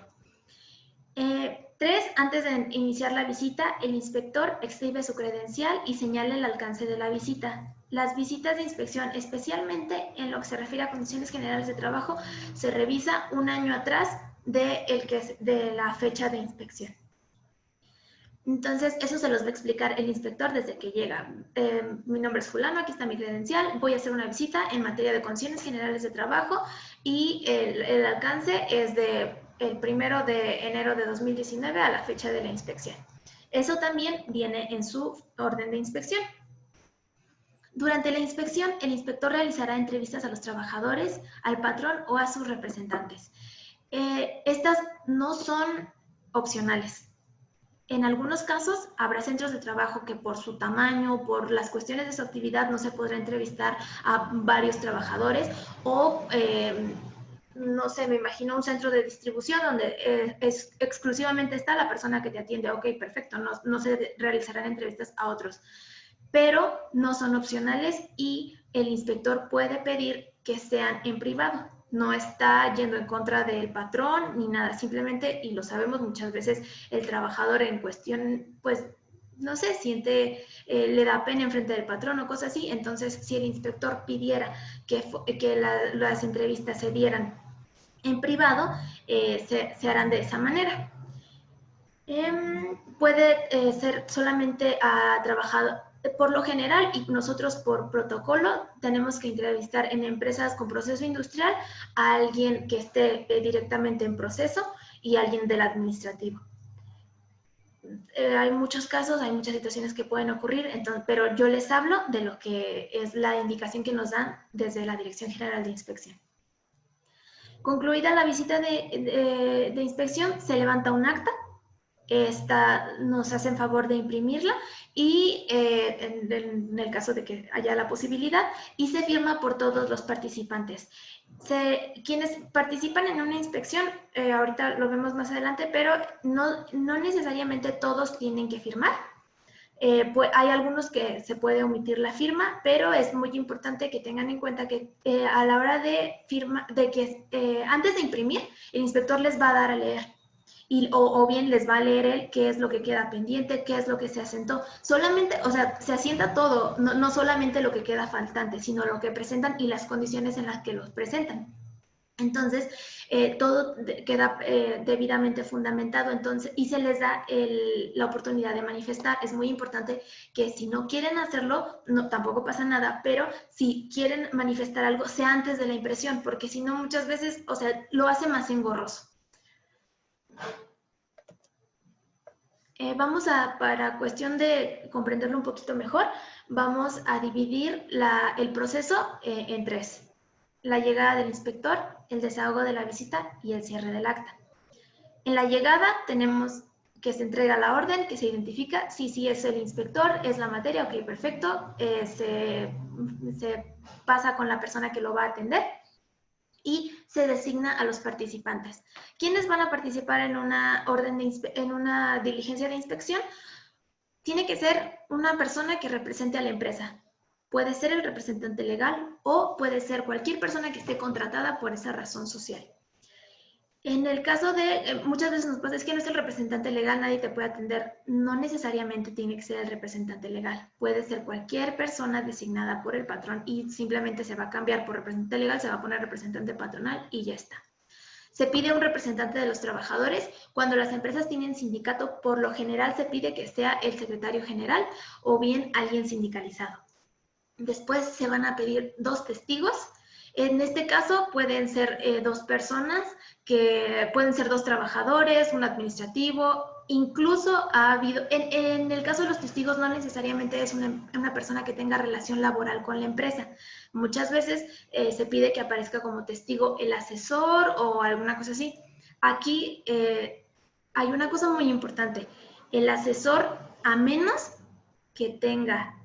3. Antes de iniciar la visita, el inspector exhibe su credencial y señala el alcance de la visita. Las visitas de inspección, especialmente en lo que se refiere a condiciones generales de trabajo, se revisa un año atrás de la fecha de inspección. Entonces, eso se los va a explicar el inspector desde que llega. Mi nombre es fulano, aquí está mi credencial, voy a hacer una visita en materia de condiciones generales de trabajo y el alcance es el 1 de enero de 2019 a la fecha de la inspección. Eso también viene en su orden de inspección. Durante la inspección, el inspector realizará entrevistas a los trabajadores, al patrón o a sus representantes. Estas no son opcionales. En algunos casos habrá centros de trabajo que por su tamaño, por las cuestiones de su actividad, no se podrá entrevistar a varios trabajadores o, no sé, me imagino un centro de distribución donde exclusivamente está la persona que te atiende. Ok, perfecto, no se realizarán entrevistas a otros, pero no son opcionales y el inspector puede pedir que sean en privado. No está yendo en contra del patrón ni nada, simplemente, y lo sabemos muchas veces, el trabajador en cuestión, pues, no sé, le da pena enfrente del patrón o cosas así. Entonces, si el inspector pidiera que las entrevistas se dieran en privado, se harán de esa manera. Puede ser solamente a trabajador. Por lo general, y nosotros por protocolo, tenemos que entrevistar en empresas con proceso industrial a alguien que esté directamente en proceso y a alguien del administrativo. Hay muchos casos, hay muchas situaciones que pueden ocurrir, entonces, pero yo les hablo de lo que es la indicación que nos dan desde la Dirección General de Inspección. Concluida la visita de inspección, se levanta un acta. Nos hacen favor de imprimirla y en el caso de que haya la posibilidad, y se firma por todos los participantes. Quienes participan en una inspección, ahorita lo vemos más adelante, pero no necesariamente todos tienen que firmar. Pues hay algunos que se puede omitir la firma, pero es muy importante que tengan en cuenta que a la hora de antes de imprimir, el inspector les va a dar a leer. O bien les va a leer él qué es lo que queda pendiente, qué es lo que se asentó. Solamente, o sea, se asienta todo, no solamente lo que queda faltante, sino lo que presentan y las condiciones en las que los presentan. Entonces, todo queda debidamente fundamentado, entonces, y se les da la oportunidad de manifestar. Es muy importante que si no quieren hacerlo, tampoco pasa nada, pero si quieren manifestar algo, sea antes de la impresión, porque si no, muchas veces, o sea, lo hace más engorroso. Para cuestión de comprenderlo un poquito mejor, vamos a dividir el proceso en 3. La llegada del inspector, el desahogo de la visita y el cierre del acta. En la llegada tenemos que se entrega la orden, que se identifica, sí es el inspector, es la materia, ok, perfecto, se pasa con la persona que lo va a atender y se designa a los participantes. ¿Quiénes van a participar en una diligencia de inspección? Tiene que ser una persona que represente a la empresa. Puede ser el representante legal o puede ser cualquier persona que esté contratada por esa razón social. En el caso de, muchas veces nos pasa, es que no es el representante legal, nadie te puede atender. No necesariamente tiene que ser el representante legal. Puede ser cualquier persona designada por el patrón y simplemente se va a cambiar por representante legal, se va a poner representante patronal y ya está. Se pide un representante de los trabajadores. Cuando las empresas tienen sindicato, por lo general se pide que sea el secretario general o bien alguien sindicalizado. Después se van a pedir 2 testigos. En este caso pueden ser 2 personas, que pueden ser 2 trabajadores, un administrativo. Incluso ha habido, en el caso de los testigos no necesariamente es una persona que tenga relación laboral con la empresa. Muchas veces se pide que aparezca como testigo el asesor o alguna cosa así. Aquí hay una cosa muy importante. El asesor, a menos que tenga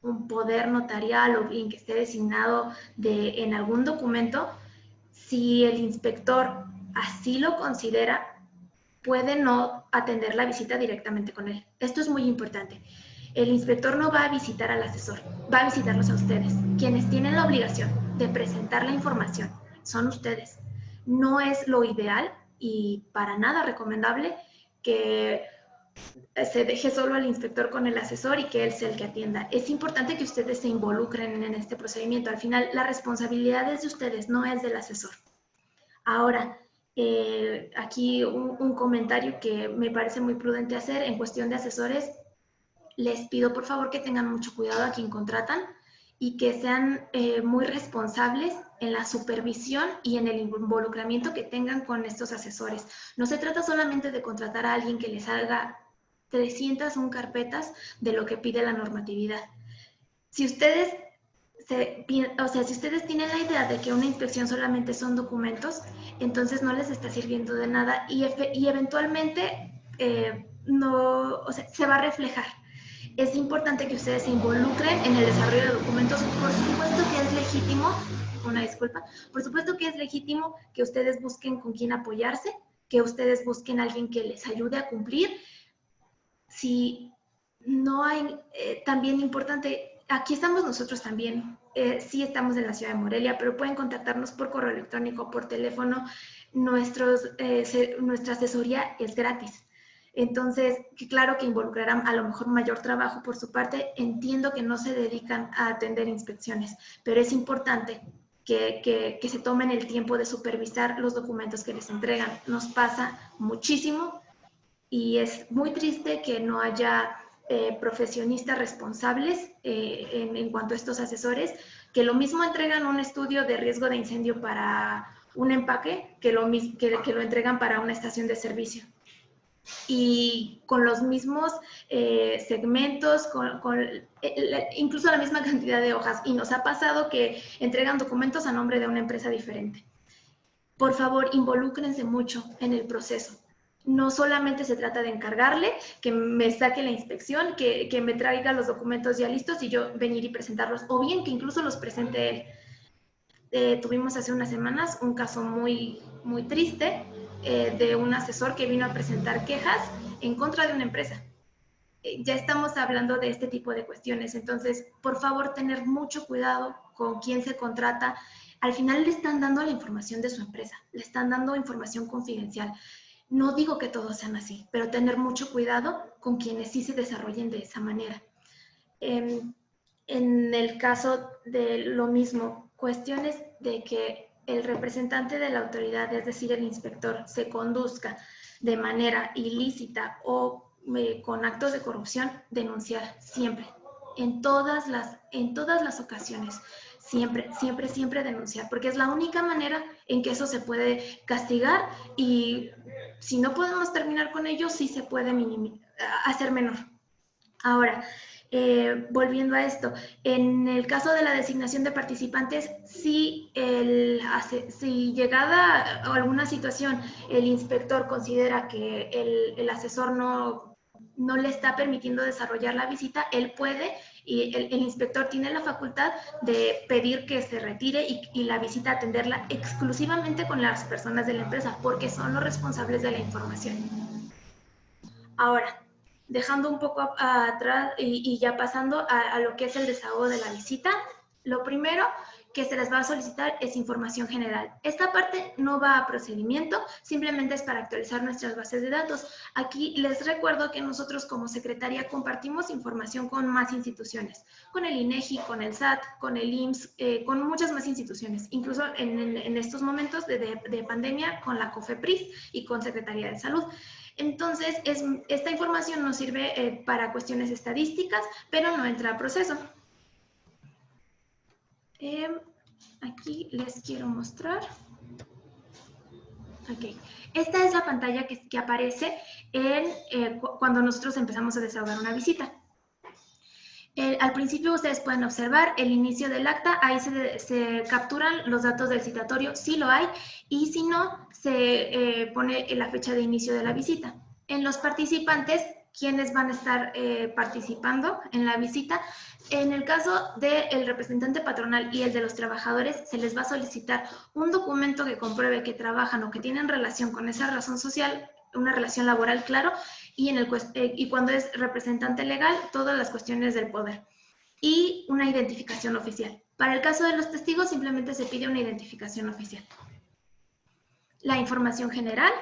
un poder notarial o bien que esté designado en algún documento, si el inspector así lo considera, puede no atender la visita directamente con él. Esto es muy importante. El inspector no va a visitar al asesor, va a visitarlos a ustedes. Quienes tienen la obligación de presentar la información son ustedes. No es lo ideal y para nada recomendable que se deje solo al inspector con el asesor y que él sea el que atienda. Es importante que ustedes se involucren en este procedimiento. Al final, la responsabilidad es de ustedes, no es del asesor. Ahora, aquí un comentario que me parece muy prudente hacer en cuestión de asesores. Les pido por favor que tengan mucho cuidado a quien contratan y que sean muy responsables en la supervisión y en el involucramiento que tengan con estos asesores. No se trata solamente de contratar a alguien que les haga 301 carpetas de lo que pide la normatividad. Si ustedes, si ustedes tienen la idea de que una inspección solamente son documentos, entonces no les está sirviendo de nada y eventualmente no, se va a reflejar. Es importante que ustedes se involucren en el desarrollo de documentos. Por supuesto que es legítimo, una disculpa, por supuesto que es legítimo que ustedes busquen con quién apoyarse, que ustedes busquen a alguien que les ayude a cumplir. Si no hay, también importante, aquí estamos nosotros también, sí estamos en la ciudad de Morelia, pero pueden contactarnos por correo electrónico, por teléfono. Nuestra asesoría es gratis. Entonces, claro que involucrarán a lo mejor mayor trabajo por su parte. Entiendo que no se dedican a atender inspecciones, pero es importante que se tomen el tiempo de supervisar los documentos que les entregan. Nos pasa muchísimo y es muy triste que no haya profesionistas responsables en cuanto a estos asesores, que lo mismo entregan un estudio de riesgo de incendio para un empaque que lo entregan para una estación de servicio. Y con los mismos segmentos, incluso la misma cantidad de hojas. Y nos ha pasado que entregan documentos a nombre de una empresa diferente. Por favor, involúcrense mucho en el proceso. No solamente se trata de encargarle que me saque la inspección, que me traiga los documentos ya listos y yo venir y presentarlos, o bien que incluso los presente él. Tuvimos hace unas semanas un caso muy, muy triste de un asesor que vino a presentar quejas en contra de una empresa. Ya estamos hablando de este tipo de cuestiones, entonces, por favor, tener mucho cuidado con quién se contrata. Al final le están dando la información de su empresa, le están dando información confidencial. No digo que todos sean así, pero tener mucho cuidado con quienes sí se desarrollen de esa manera. En el caso de lo mismo, cuestiones de que el representante de la autoridad, es decir, el inspector, se conduzca de manera ilícita o con actos de corrupción, denunciar siempre, en todas las ocasiones, siempre denunciar, porque es la única manera en que eso se puede castigar y si no podemos terminar con ello, sí se puede hacer menor. Ahora, volviendo a esto, en el caso de la designación de participantes, si llegada a alguna situación el inspector considera que el asesor no le está permitiendo desarrollar la visita, él puede y el inspector tiene la facultad de pedir que se retire y la visita atenderla exclusivamente con las personas de la empresa, porque son los responsables de la información. Ahora, dejando un poco atrás y ya pasando a lo que es el desahogo de la visita, lo primero que se les va a solicitar es información general. Esta parte no va a procedimiento, simplemente es para actualizar nuestras bases de datos. Aquí les recuerdo que nosotros como Secretaría compartimos información con más instituciones, con el INEGI, con el SAT, con el IMSS, con muchas más instituciones, incluso en estos momentos de pandemia con la COFEPRIS y con Secretaría de Salud. Entonces, esta información nos sirve para cuestiones estadísticas, pero no entra a proceso. Aquí les quiero mostrar. Ok, esta es la pantalla que aparece cuando nosotros empezamos a desahogar una visita. Al principio ustedes pueden observar el inicio del acta, ahí se capturan los datos del citatorio, si lo hay, y si no, se pone la fecha de inicio de la visita. En los participantes, quienes van a estar participando en la visita, en el caso del representante patronal y el de los trabajadores, se les va a solicitar un documento que compruebe que trabajan o que tienen relación con esa razón social, una relación laboral, claro, y cuando es representante legal, todas las cuestiones del poder. Y una identificación oficial. Para el caso de los testigos, simplemente se pide una identificación oficial. La información general.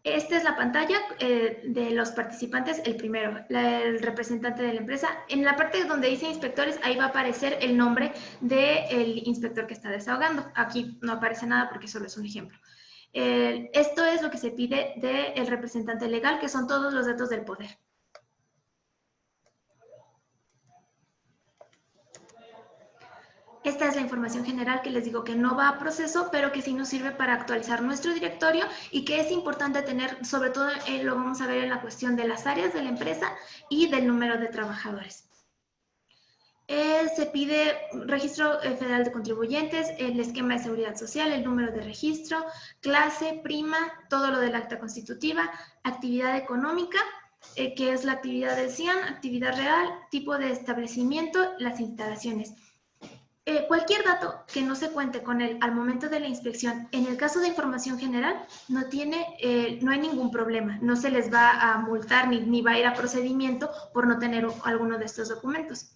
Esta es la pantalla de los participantes, el primero, el representante de la empresa. En la parte donde dice inspectores, ahí va a aparecer el nombre del inspector que está desahogando. Aquí no aparece nada porque solo es un ejemplo. Esto es lo que se pide del representante legal, que son todos los datos del poder. Esta es la información general que les digo que no va a proceso, pero que sí nos sirve para actualizar nuestro directorio y que es importante tener, sobre todo lo vamos a ver en la cuestión de las áreas de la empresa y del número de trabajadores. Se pide registro federal de contribuyentes, el esquema de seguridad social, el número de registro, clase, prima, todo lo del acta constitutiva, actividad económica, que es la actividad del CIAN, actividad real, tipo de establecimiento, las instalaciones. Cualquier dato que no se cuente con él al momento de la inspección, en el caso de información general, no hay ningún problema. No se les va a multar ni va a ir a procedimiento por no tener alguno de estos documentos.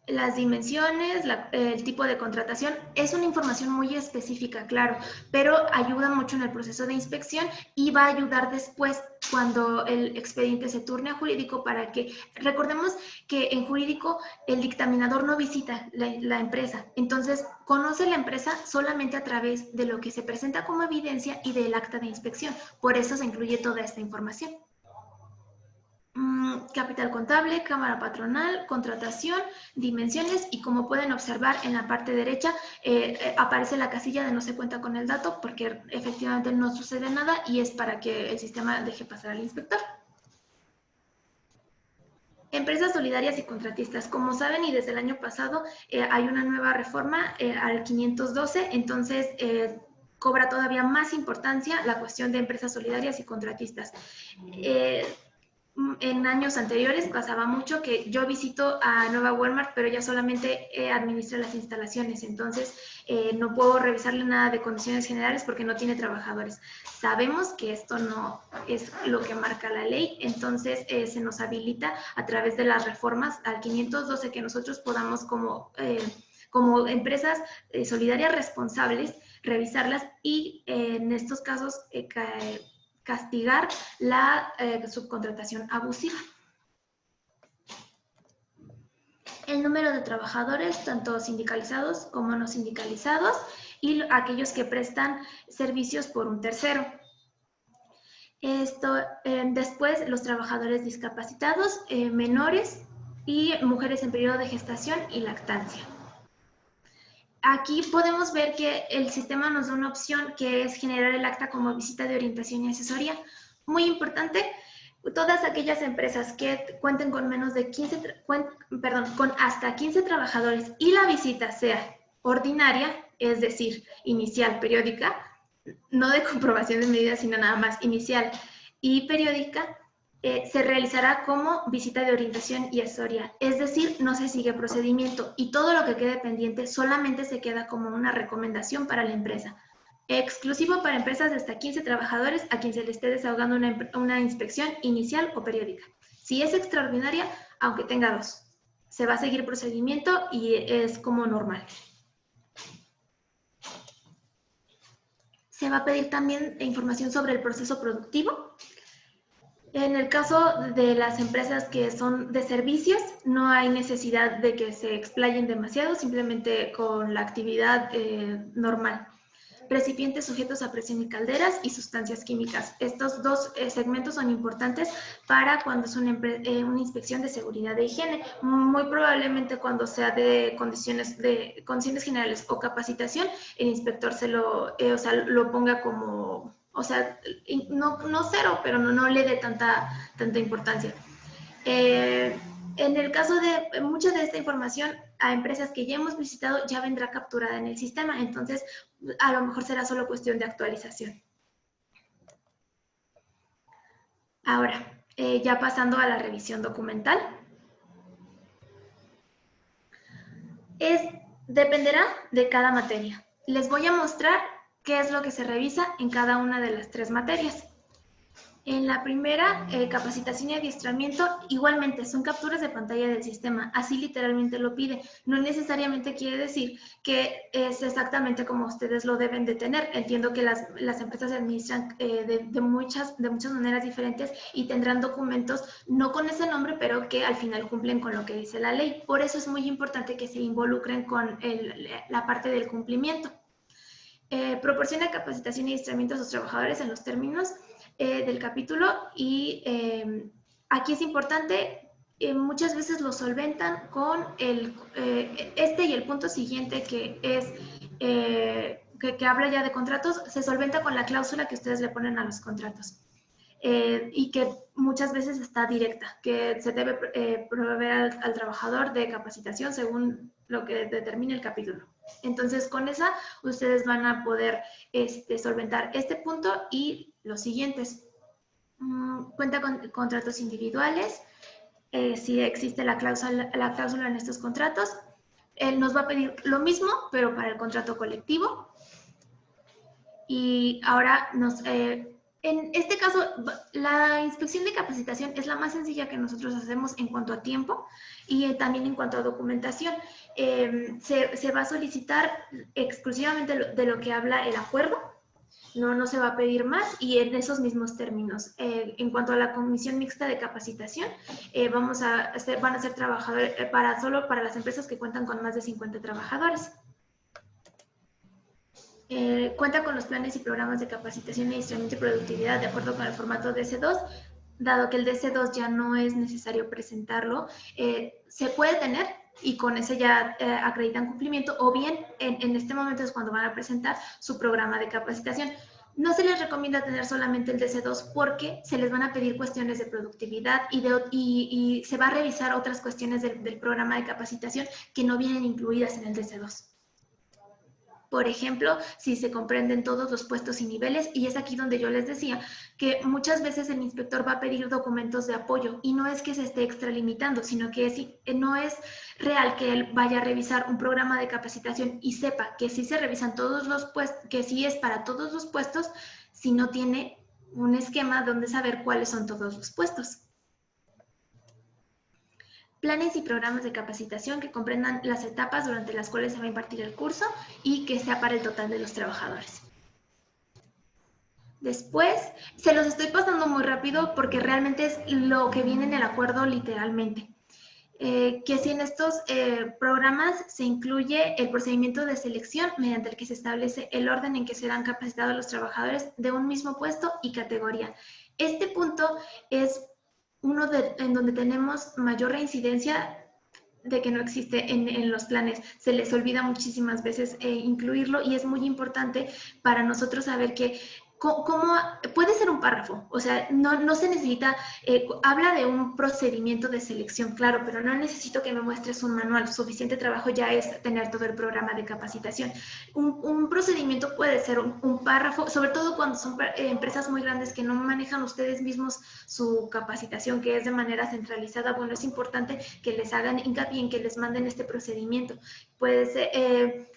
Las dimensiones, el tipo de contratación, es una información muy específica, claro, pero ayuda mucho en el proceso de inspección y va a ayudar después cuando el expediente se turne a jurídico para que, recordemos que en jurídico el dictaminador no visita la empresa, entonces conoce la empresa solamente a través de lo que se presenta como evidencia y del acta de inspección, por eso se incluye toda esta información. Capital contable, cámara patronal, contratación, dimensiones y como pueden observar en la parte derecha aparece la casilla de no se cuenta con el dato porque efectivamente no sucede nada y es para que el sistema deje pasar al inspector. Empresas solidarias y contratistas. Como saben y desde el año pasado hay una nueva reforma al 512, entonces cobra todavía más importancia la cuestión de empresas solidarias y contratistas. En años anteriores pasaba mucho que yo visito a Nueva Walmart, pero ella solamente administra las instalaciones, entonces no puedo revisarle nada de condiciones generales porque no tiene trabajadores. Sabemos que esto no es lo que marca la ley, entonces se nos habilita a través de las reformas al 512 que nosotros podamos como empresas solidarias responsables revisarlas y en estos casos castigar la subcontratación abusiva. El número de trabajadores, tanto sindicalizados como no sindicalizados, y aquellos que prestan servicios por un tercero. Después, los trabajadores discapacitados, menores y mujeres en periodo de gestación y lactancia. Aquí podemos ver que el sistema nos da una opción que es generar el acta como visita de orientación y asesoría. Muy importante, todas aquellas empresas que cuenten con menos de con hasta 15 trabajadores y la visita sea ordinaria, es decir, inicial, periódica, no de comprobación de medidas, sino nada más inicial y periódica, se realizará como visita de orientación y asesoría, es decir, no se sigue procedimiento y todo lo que quede pendiente solamente se queda como una recomendación para la empresa. Exclusivo para empresas de hasta 15 trabajadores a quien se le esté desahogando una inspección inicial o periódica. Si es extraordinaria, aunque tenga 2. se va a seguir procedimiento y es como normal. Se va a pedir también información sobre el proceso productivo. En el caso de las empresas que son de servicios, no hay necesidad de que se explayen demasiado, simplemente con la actividad normal. Recipientes sujetos a presión y calderas y sustancias químicas. Estos dos segmentos son importantes para cuando es una inspección de seguridad de higiene. Muy probablemente cuando sea de condiciones generales o capacitación, el inspector lo ponga como, no cero, pero no le dé tanta importancia. En el caso de mucha de esta información a empresas que ya hemos visitado ya vendrá capturada en el sistema, entonces a lo mejor será solo cuestión de actualización. Ahora, ya pasando a la revisión documental. Dependerá de cada materia. Les voy a mostrar qué es lo que se revisa en cada una de las 3 materias. En la primera, capacitación y adiestramiento, igualmente son capturas de pantalla del sistema, así literalmente lo pide. No necesariamente quiere decir que es exactamente como ustedes lo deben de tener. Entiendo que las empresas se administran de muchas maneras diferentes y tendrán documentos no con ese nombre, pero que al final cumplen con lo que dice la ley. Por eso es muy importante que se involucren con la parte del cumplimiento. Proporciona capacitación y adiestramiento a sus trabajadores en los términos del capítulo y aquí es importante, muchas veces lo solventan con este y el punto siguiente que es que habla ya de contratos, se solventa con la cláusula que ustedes le ponen a los contratos. Y que muchas veces está directa, que se debe proveer al trabajador de capacitación según lo que determine el capítulo. Entonces, con esa, ustedes van a poder solventar este punto y los siguientes. Cuenta con contratos individuales, si existe la cláusula en estos contratos. Él nos va a pedir lo mismo, pero para el contrato colectivo. Y ahora en este caso, la inspección de capacitación es la más sencilla que nosotros hacemos en cuanto a tiempo y también en cuanto a documentación. Se va a solicitar exclusivamente de lo que habla el acuerdo, no se va a pedir más y en esos mismos términos. En cuanto a la comisión mixta de capacitación, van a ser trabajadores solo para las empresas que cuentan con más de 50 trabajadores. Cuenta con los planes y programas de capacitación y adiestramiento y productividad de acuerdo con el formato DC2, dado que el DC2 ya no es necesario presentarlo, se puede tener y con ese ya acreditan cumplimiento, o bien en este momento es cuando van a presentar su programa de capacitación. No se les recomienda tener solamente el DC2 porque se les van a pedir cuestiones de productividad y se va a revisar otras cuestiones del programa de capacitación que no vienen incluidas en el DC2. Por ejemplo, si se comprenden todos los puestos y niveles, y es aquí donde yo les decía que muchas veces el inspector va a pedir documentos de apoyo y no es que se esté extralimitando, sino que no es real que él vaya a revisar un programa de capacitación y sepa que sí se revisan todos los puestos, que sí es para todos los puestos, si no tiene un esquema donde saber cuáles son todos los puestos. Planes y programas de capacitación que comprendan las etapas durante las cuales se va a impartir el curso y que sea para el total de los trabajadores. Después, se los estoy pasando muy rápido porque realmente es lo que viene en el acuerdo literalmente. Que si en estos programas se incluye el procedimiento de selección mediante el que se establece el orden en que serán capacitados los trabajadores de un mismo puesto y categoría. Este punto es uno en donde tenemos mayor reincidencia de que no existe en los planes. Se les olvida muchísimas veces incluirlo y es muy importante para nosotros saber que ¿cómo puede ser un párrafo? O sea, no se necesita, habla de un procedimiento de selección, claro, pero no necesito que me muestres un manual. Suficiente trabajo ya es tener todo el programa de capacitación. Un procedimiento puede ser un párrafo, sobre todo cuando son empresas muy grandes que no manejan ustedes mismos su capacitación, que es de manera centralizada. Bueno, es importante que les hagan hincapié en que les manden este procedimiento. Puede ser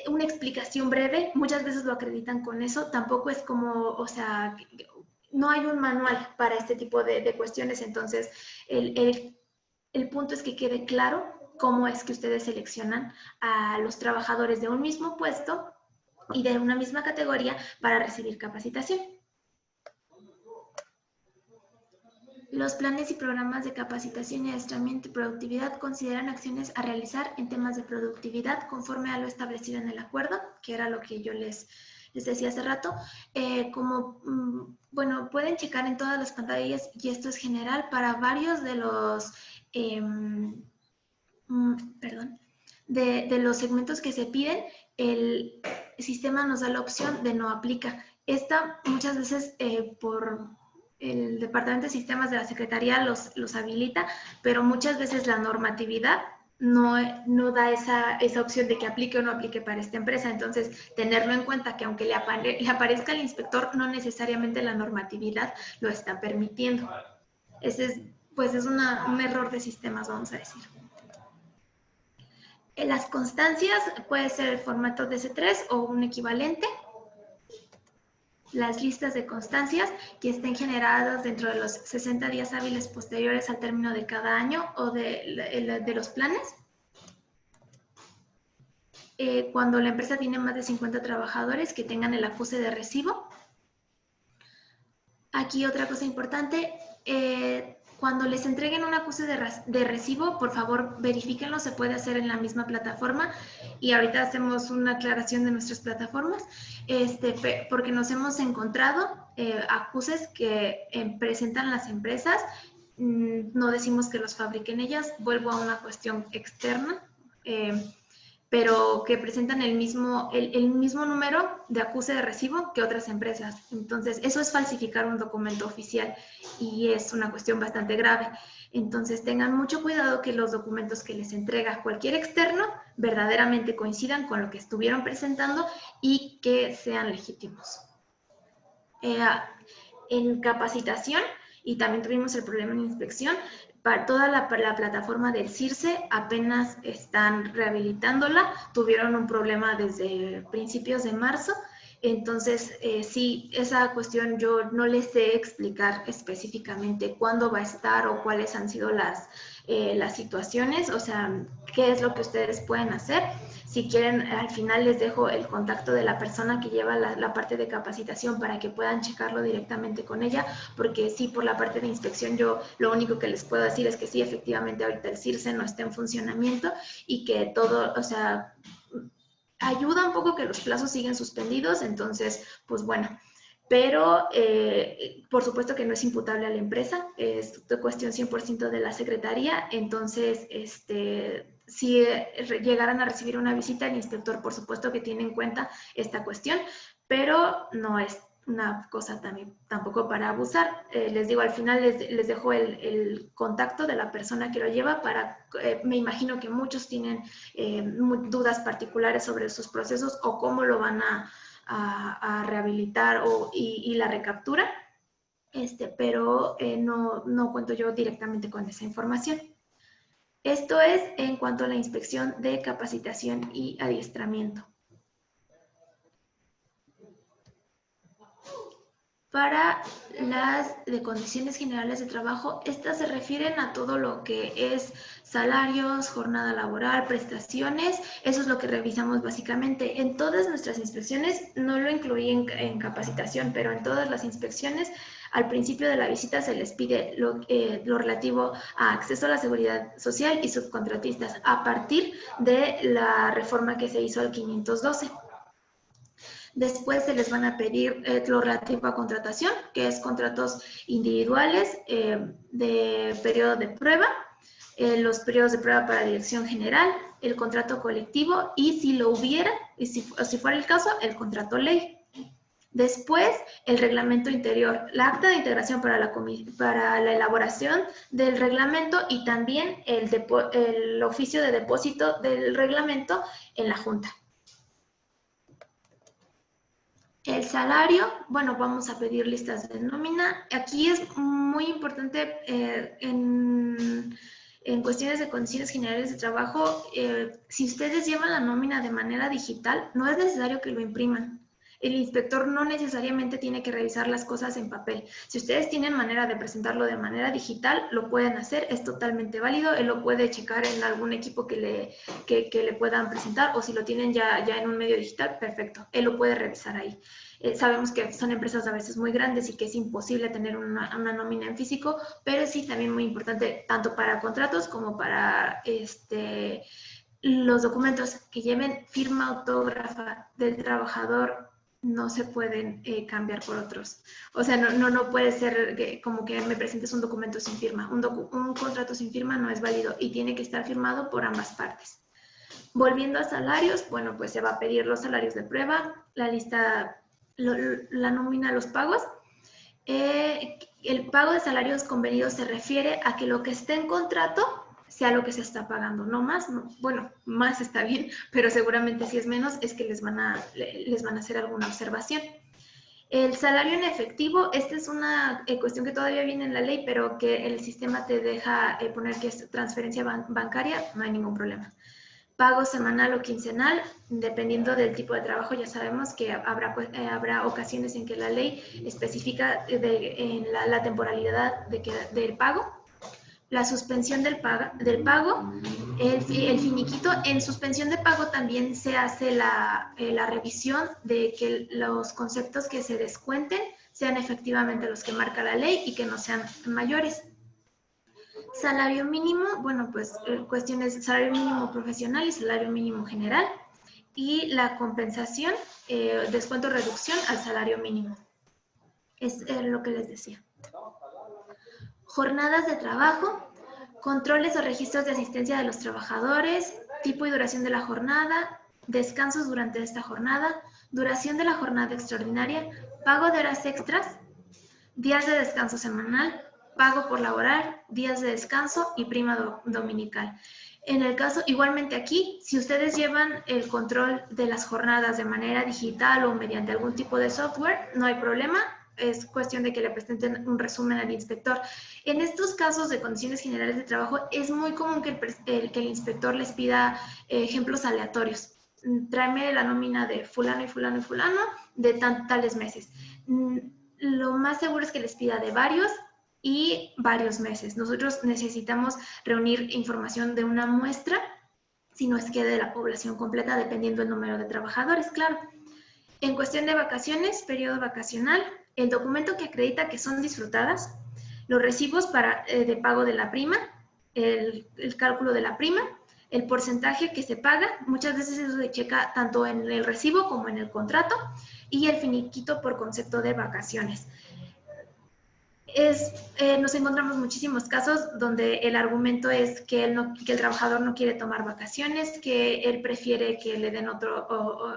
una explicación breve, muchas veces lo acreditan con eso, tampoco es como, o sea, no hay un manual para este tipo de cuestiones, entonces el El punto es que quede claro cómo es que ustedes seleccionan a los trabajadores de un mismo puesto y de una misma categoría para recibir capacitación. Los planes y programas de capacitación y adiestramiento y productividad consideran acciones a realizar en temas de productividad conforme a lo establecido en el acuerdo, que era lo que yo les decía hace rato. Bueno, pueden checar en todas las pantallas, y esto es general para varios de los, de los segmentos que se piden, el sistema nos da la opción de no aplica. Esta muchas veces por el Departamento de Sistemas de la Secretaría los habilita, pero muchas veces la normatividad no da esa opción de que aplique o no aplique para esta empresa. Entonces, tenerlo en cuenta que aunque le aparezca al inspector, no necesariamente la normatividad lo está permitiendo. Ese es, pues, es un error de sistemas, vamos a decir. En las constancias puede ser el formato DC3 o un equivalente. Las listas de constancias que estén generadas dentro de los 60 días hábiles posteriores al término de cada año o de los planes. Cuando la empresa tiene más de 50 trabajadores que tengan el acuse de recibo. Aquí otra cosa importante, cuando les entreguen un acuse de recibo, por favor verifíquenlo, se puede hacer en la misma plataforma y ahorita hacemos una aclaración de nuestras plataformas, porque nos hemos encontrado acuses que presentan las empresas, no decimos que los fabriquen ellas, vuelvo a una cuestión externa, pero que presentan el mismo número de acuse de recibo que otras empresas. Entonces, eso es falsificar un documento oficial y es una cuestión bastante grave. Entonces, tengan mucho cuidado que los documentos que les entrega cualquier externo verdaderamente coincidan con lo que estuvieron presentando y que sean legítimos. En capacitación, y también tuvimos el problema en inspección, para toda la plataforma del CIRSE apenas están rehabilitándola, tuvieron un problema desde principios de marzo, entonces sí, esa cuestión yo no les sé explicar específicamente cuándo va a estar o cuáles han sido las situaciones, o sea, qué es lo que ustedes pueden hacer. Si quieren, al final les dejo el contacto de la persona que lleva la parte de capacitación para que puedan checarlo directamente con ella, porque sí, por la parte de inspección yo lo único que les puedo decir es que sí, efectivamente ahorita el CIRSE no está en funcionamiento y que todo, o sea, ayuda un poco que los plazos siguen suspendidos, entonces, pues bueno, pero por supuesto que no es imputable a la empresa, es de cuestión 100% de la Secretaría, entonces, si llegaran a recibir una visita, el inspector por supuesto que tiene en cuenta esta cuestión, pero no es una cosa tampoco para abusar. Les digo, al final les dejo el contacto de la persona que lo lleva para, me imagino que muchos tienen dudas particulares sobre sus procesos o cómo lo van a rehabilitar y la recaptura, pero no cuento yo directamente con esa información. Esto es en cuanto a la inspección de capacitación y adiestramiento. Para las de condiciones generales de trabajo, estas se refieren a todo lo que es salarios, jornada laboral, prestaciones, eso es lo que revisamos básicamente. En todas nuestras inspecciones, no lo incluí en capacitación, pero en todas las inspecciones, al principio de la visita se les pide lo relativo a acceso a la seguridad social y subcontratistas, a partir de la reforma que se hizo al 512. Después se les van a pedir lo relativo a contratación, que es contratos individuales de periodo de prueba, los periodos de prueba para dirección general, el contrato colectivo y si lo hubiera, y si fuera el caso, el contrato ley. Después, el reglamento interior, la acta de integración para la elaboración del reglamento y también el oficio de depósito del reglamento en la Junta. El salario, bueno, vamos a pedir listas de nómina. Aquí es muy importante en cuestiones de condiciones generales de trabajo, si ustedes llevan la nómina de manera digital, no es necesario que lo impriman. El inspector no necesariamente tiene que revisar las cosas en papel. Si ustedes tienen manera de presentarlo de manera digital, lo pueden hacer, es totalmente válido. Él lo puede checar en algún equipo que le puedan presentar, o si lo tienen ya en un medio digital, perfecto, él lo puede revisar ahí. Sabemos que son empresas a veces muy grandes y que es imposible tener una nómina en físico, pero sí también muy importante tanto para contratos como para los documentos que lleven firma autógrafa del trabajador no se pueden cambiar por otros. O sea, no puede ser como que me presentes un documento sin firma. Un contrato sin firma no es válido y tiene que estar firmado por ambas partes. Volviendo a salarios, bueno, pues se va a pedir los salarios de prueba, la lista, la nómina, los pagos. El pago de salarios convenidos se refiere a que lo que esté en contrato sea lo que se está pagando, no más, no, bueno, más está bien, pero seguramente si es menos es que les van a hacer alguna observación. El salario en efectivo, esta es una cuestión que todavía viene en la ley, pero que el sistema te deja poner que es transferencia bancaria, no hay ningún problema. Pago semanal o quincenal, dependiendo del tipo de trabajo, ya sabemos que habrá ocasiones en que la ley especifica en la temporalidad del pago. La suspensión del pago, el finiquito. En suspensión de pago también se hace la revisión de que los conceptos que se descuenten sean efectivamente los que marca la ley y que no sean mayores. Salario mínimo, bueno, pues cuestiones de salario mínimo profesional y salario mínimo general. Y la compensación, descuento o reducción al salario mínimo. Es lo que les decía. Jornadas de trabajo, controles o registros de asistencia de los trabajadores, tipo y duración de la jornada, descansos durante esta jornada, duración de la jornada extraordinaria, pago de horas extras, días de descanso semanal, pago por laborar, días de descanso y prima dominical. En el caso, igualmente aquí, si ustedes llevan el control de las jornadas de manera digital o mediante algún tipo de software, no hay problema, es cuestión de que le presenten un resumen al inspector. En estos casos de condiciones generales de trabajo, es muy común que el inspector les pida ejemplos aleatorios. Tráeme la nómina de fulano y fulano y fulano de tales meses. Lo más seguro es que les pida de varios y varios meses. Nosotros necesitamos reunir información de una muestra, si no es que de la población completa, dependiendo del número de trabajadores, claro. En cuestión de vacaciones, periodo vacacional, el documento que acredita que son disfrutadas, los recibos de pago de la prima, el cálculo de la prima, el porcentaje que se paga, muchas veces eso se checa tanto en el recibo como en el contrato, y el finiquito por concepto de vacaciones. Nos encontramos muchísimos casos donde el argumento es que el trabajador no quiere tomar vacaciones, que él prefiere que le den otro,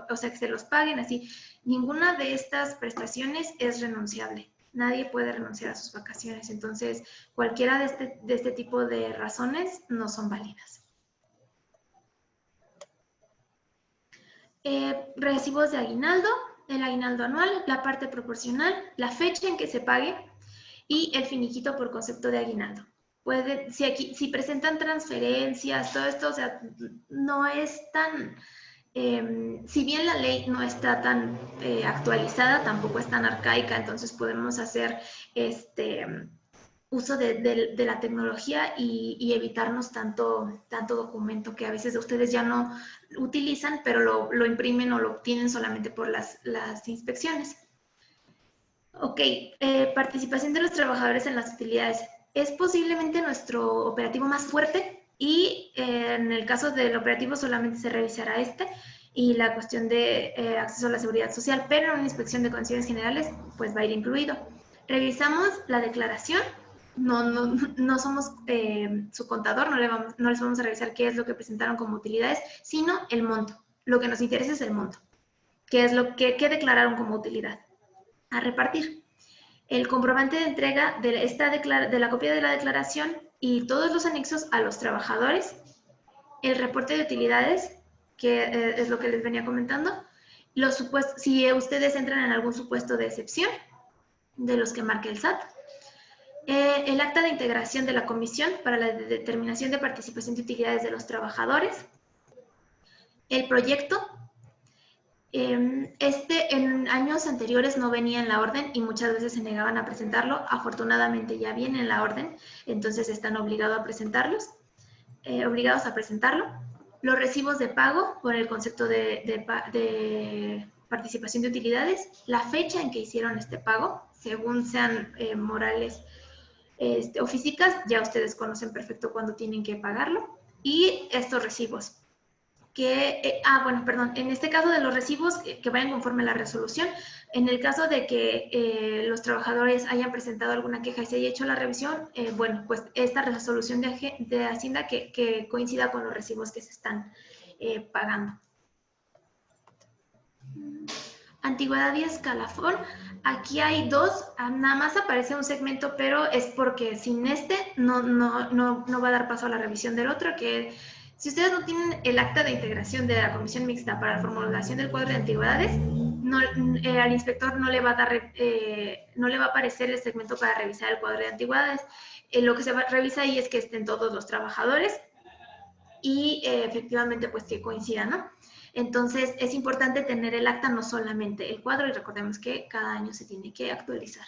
o sea, que se los paguen, así. Ninguna de estas prestaciones es renunciable. Nadie puede renunciar a sus vacaciones. Entonces, cualquiera de este tipo de razones no son válidas. Recibos de aguinaldo, el aguinaldo anual, la parte proporcional, la fecha en que se pague, y el finiquito por concepto de aguinaldo. Si presentan transferencias, todo esto, o sea, no es tan, si bien la ley no está tan actualizada, tampoco es tan arcaica, entonces podemos hacer uso de la tecnología y evitarnos tanto documento que a veces ustedes ya no utilizan, pero lo imprimen o lo obtienen solamente por las inspecciones. Ok, participación de los trabajadores en las utilidades. Es posiblemente nuestro operativo más fuerte y en el caso del operativo solamente se revisará y la cuestión de acceso a la seguridad social, pero en una inspección de condiciones generales pues va a ir incluido. Revisamos la declaración, no somos su contador, no les vamos a revisar qué es lo que presentaron como utilidades, sino el monto. Lo que nos interesa es el monto, qué es lo que declararon como utilidad a repartir. El comprobante de entrega de la copia de la declaración y todos los anexos a los trabajadores, el reporte de utilidades, que es lo que les venía comentando, los supuestos, si ustedes entran en algún supuesto de excepción de los que marque el SAT, el acta de integración de la comisión para la determinación de participación de utilidades de los trabajadores, el proyecto, En años anteriores no venía en la orden y muchas veces se negaban a presentarlo. Afortunadamente ya viene en la orden, entonces están obligados a presentarlos, obligados a presentarlo. Los recibos de pago por el concepto de participación de utilidades, la fecha en que hicieron este pago, según sean morales o físicas, ya ustedes conocen perfecto cuándo tienen que pagarlo, y estos recibos. Bueno, perdón, en este caso de los recibos que vayan conforme a la resolución, en el caso de que los trabajadores hayan presentado alguna queja y se haya hecho la revisión, bueno, pues esta resolución de Hacienda que coincida con los recibos que se están pagando. Antigüedad y escalafón. Aquí hay dos, nada más aparece un segmento, pero es porque sin este no va a dar paso a la revisión del otro, que si ustedes no tienen el acta de integración de la Comisión Mixta para la formulación del cuadro de antigüedades, al inspector no le va a dar, no le va a aparecer el segmento para revisar el cuadro de antigüedades. Lo que se revisa ahí es que estén todos los trabajadores y efectivamente pues que coincidan, ¿no? Entonces es importante tener el acta, no solamente el cuadro, y recordemos que cada año se tiene que actualizar.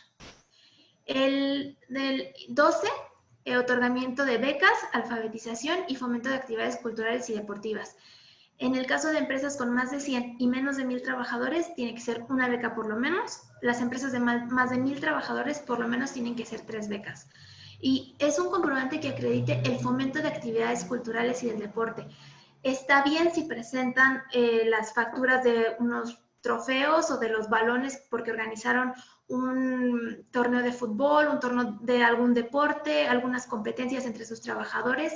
El del 12, otorgamiento de becas, alfabetización y fomento de actividades culturales y deportivas. En el caso de empresas con más de 100 y menos de 1000 trabajadores, tiene que ser una beca por lo menos. Las empresas de más de 1000 trabajadores, por lo menos tienen que ser 3 becas. Y es un comprobante que acredite el fomento de actividades culturales y del deporte. Está bien si presentan las facturas de unos trofeos o de los balones porque organizaron un torneo de fútbol, un torneo de algún deporte, algunas competencias entre sus trabajadores.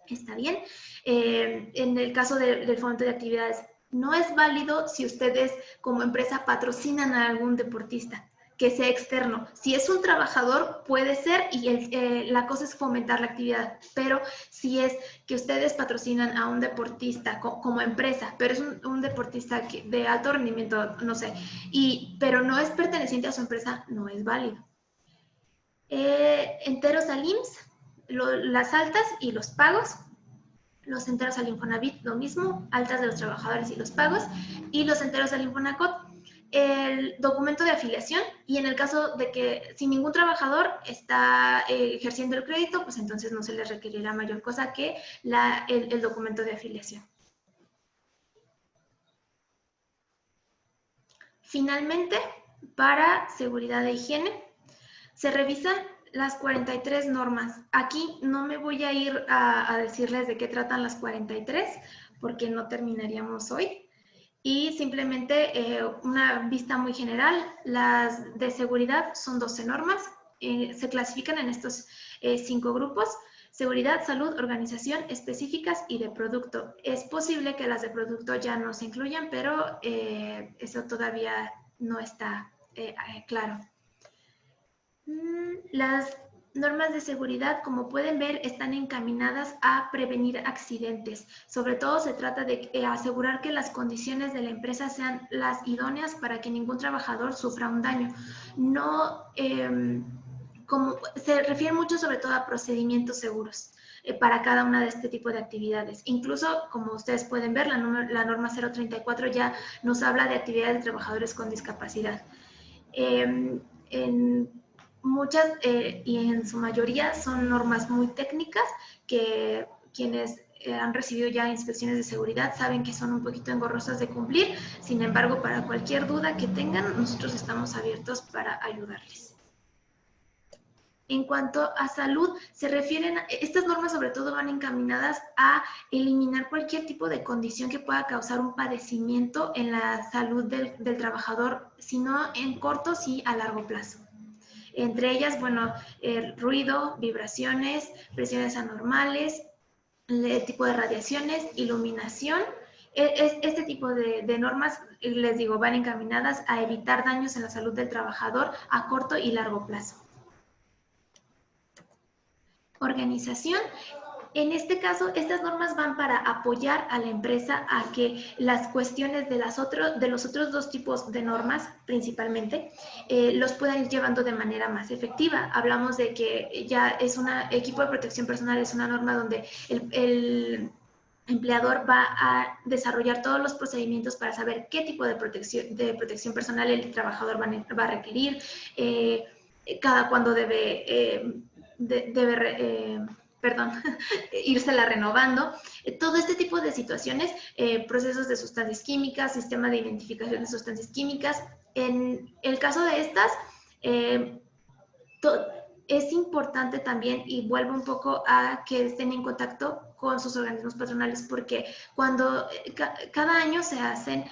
Está bien. En el caso del fomento de actividades, no es válido si ustedes como empresa patrocinan a algún deportista que sea externo. Si es un trabajador, puede ser, y la cosa es fomentar la actividad, pero si es que ustedes patrocinan a un deportista como empresa, pero es un deportista de alto rendimiento, no sé, pero no es perteneciente a su empresa, no es válido. Enteros al IMSS, las altas y los pagos. Los enteros al Infonavit, lo mismo, altas de los trabajadores y los pagos, y los enteros al Infonacot, el documento de afiliación, y en el caso de que si ningún trabajador está ejerciendo el crédito, pues entonces no se les requerirá mayor cosa que el documento de afiliación. Finalmente, para seguridad e higiene, se revisan las 43 normas. Aquí no me voy a ir a decirles de qué tratan las 43, porque no terminaríamos hoy. Y simplemente una vista muy general, las de seguridad son 12 normas, se clasifican en estos 5 grupos: seguridad, salud, organización, específicas y de producto. Es posible que las de producto ya no se incluyan, pero eso todavía no está claro. Las normas de seguridad, como pueden ver, están encaminadas a prevenir accidentes. Sobre todo se trata de asegurar que las condiciones de la empresa sean las idóneas para que ningún trabajador sufra un daño. No, como se refiere mucho sobre todo a procedimientos seguros para cada una de este tipo de actividades. Incluso, como ustedes pueden ver, la norma 034 ya nos habla de actividades de trabajadores con discapacidad. Muchas y en su mayoría son normas muy técnicas que quienes han recibido ya inspecciones de seguridad saben que son un poquito engorrosas de cumplir. Sin embargo, para cualquier duda que tengan, nosotros estamos abiertos para ayudarles. En cuanto a salud, se refieren, estas normas sobre todo van encaminadas a eliminar cualquier tipo de condición que pueda causar un padecimiento en la salud del trabajador, sino en corto, sí a largo plazo. Entre ellas, bueno, ruido, vibraciones, presiones anormales, el tipo de radiaciones, iluminación. Este tipo de normas, les digo, van encaminadas a evitar daños en la salud del trabajador a corto y largo plazo. Organización. En este caso, estas normas van para apoyar a la empresa a que las cuestiones de los otros dos tipos de normas, principalmente, los puedan ir llevando de manera más efectiva. Hablamos de que ya es equipo de protección personal, es una norma donde empleador va a desarrollar todos los procedimientos para saber qué tipo de protección personal el trabajador va a requerir, cada cuándo perdón, írsela renovando, todo este tipo de situaciones, procesos de sustancias químicas, sistema de identificación de sustancias químicas. En el caso de estas, es importante también, y vuelvo un poco a que estén en contacto con sus organismos patronales, porque cuando cada año se hacen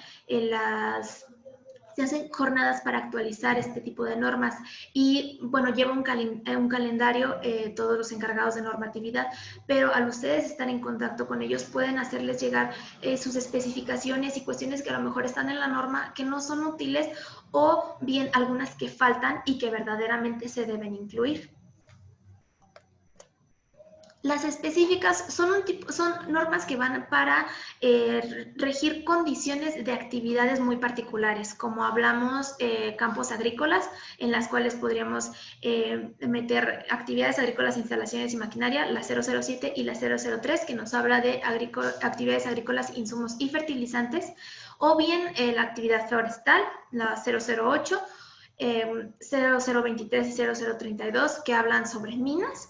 jornadas para actualizar este tipo de normas y, bueno, lleva un calendario todos los encargados de normatividad, pero al ustedes estar en contacto con ellos pueden hacerles llegar sus especificaciones y cuestiones que a lo mejor están en la norma que no son útiles, o bien algunas que faltan y que verdaderamente se deben incluir. Las específicas son normas que van para regir condiciones de actividades muy particulares, como hablamos, campos agrícolas, en las cuales podríamos meter actividades agrícolas, instalaciones y maquinaria, la 007 y la 003, que nos habla de actividades agrícolas, insumos y fertilizantes, o bien la actividad forestal, la 008, 0023 y 0032, que hablan sobre minas,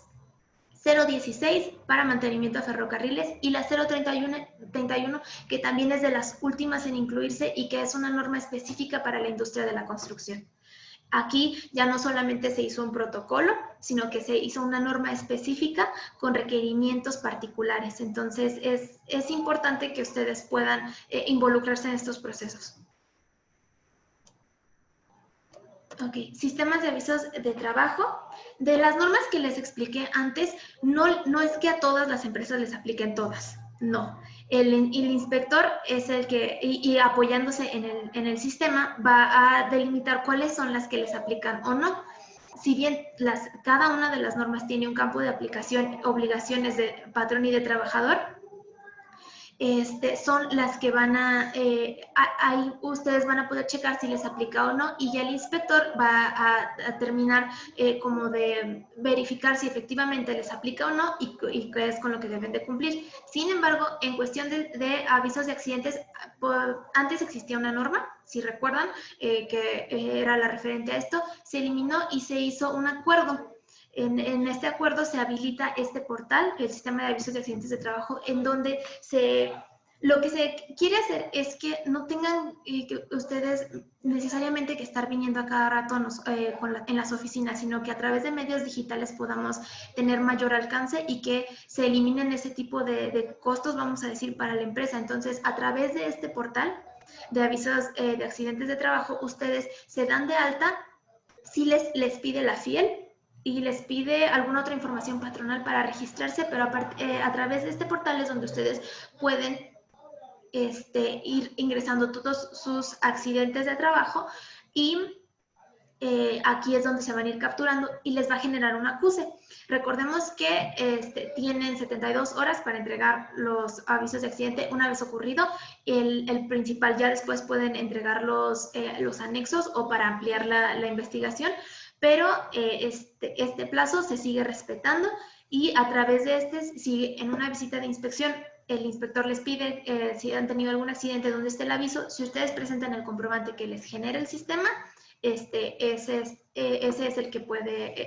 016 para mantenimiento de ferrocarriles y la 031 que también es de las últimas en incluirse y que es una norma específica para la industria de la construcción. Aquí ya no solamente se hizo un protocolo, sino que se hizo una norma específica con requerimientos particulares. Entonces es importante que ustedes puedan involucrarse en estos procesos. Ok, sistemas de avisos de trabajo. De las normas que les expliqué antes, no es que a todas las empresas les apliquen todas, no. El inspector es el que, y apoyándose en el sistema, va a delimitar cuáles son las que les aplican o no. Si bien cada una de las normas tiene un campo de aplicación, obligaciones de patrón y de trabajador, son las que van ahí ustedes van a poder checar si les aplica o no, y ya el inspector va a terminar como de verificar si efectivamente les aplica o no y qué es con lo que deben de cumplir. Sin embargo, en cuestión de avisos de accidentes, antes existía una norma, si recuerdan, que era la referente a esto, se eliminó y se hizo un acuerdo. En este acuerdo se habilita este portal, el sistema de avisos de accidentes de trabajo, en donde lo que se quiere hacer es que no tengan que ustedes necesariamente que estar viniendo a cada rato en las oficinas, sino que a través de medios digitales podamos tener mayor alcance y que se eliminen ese tipo de costos, vamos a decir, para la empresa. Entonces, a través de este portal de avisos de accidentes de trabajo, ustedes se dan de alta, si les pide la FIEL, y les pide alguna otra información patronal para registrarse, pero a través de este portal es donde ustedes pueden ir ingresando todos sus accidentes de trabajo y aquí es donde se van a ir capturando y les va a generar un acuse. Recordemos que tienen 72 horas para entregar los avisos de accidente una vez ocurrido. El principal, ya después pueden entregar los anexos o para ampliar la investigación, pero este plazo se sigue respetando y a través de si en una visita de inspección el inspector les pide si han tenido algún accidente donde esté el aviso, si ustedes presentan el comprobante que les genera el sistema, ese es el que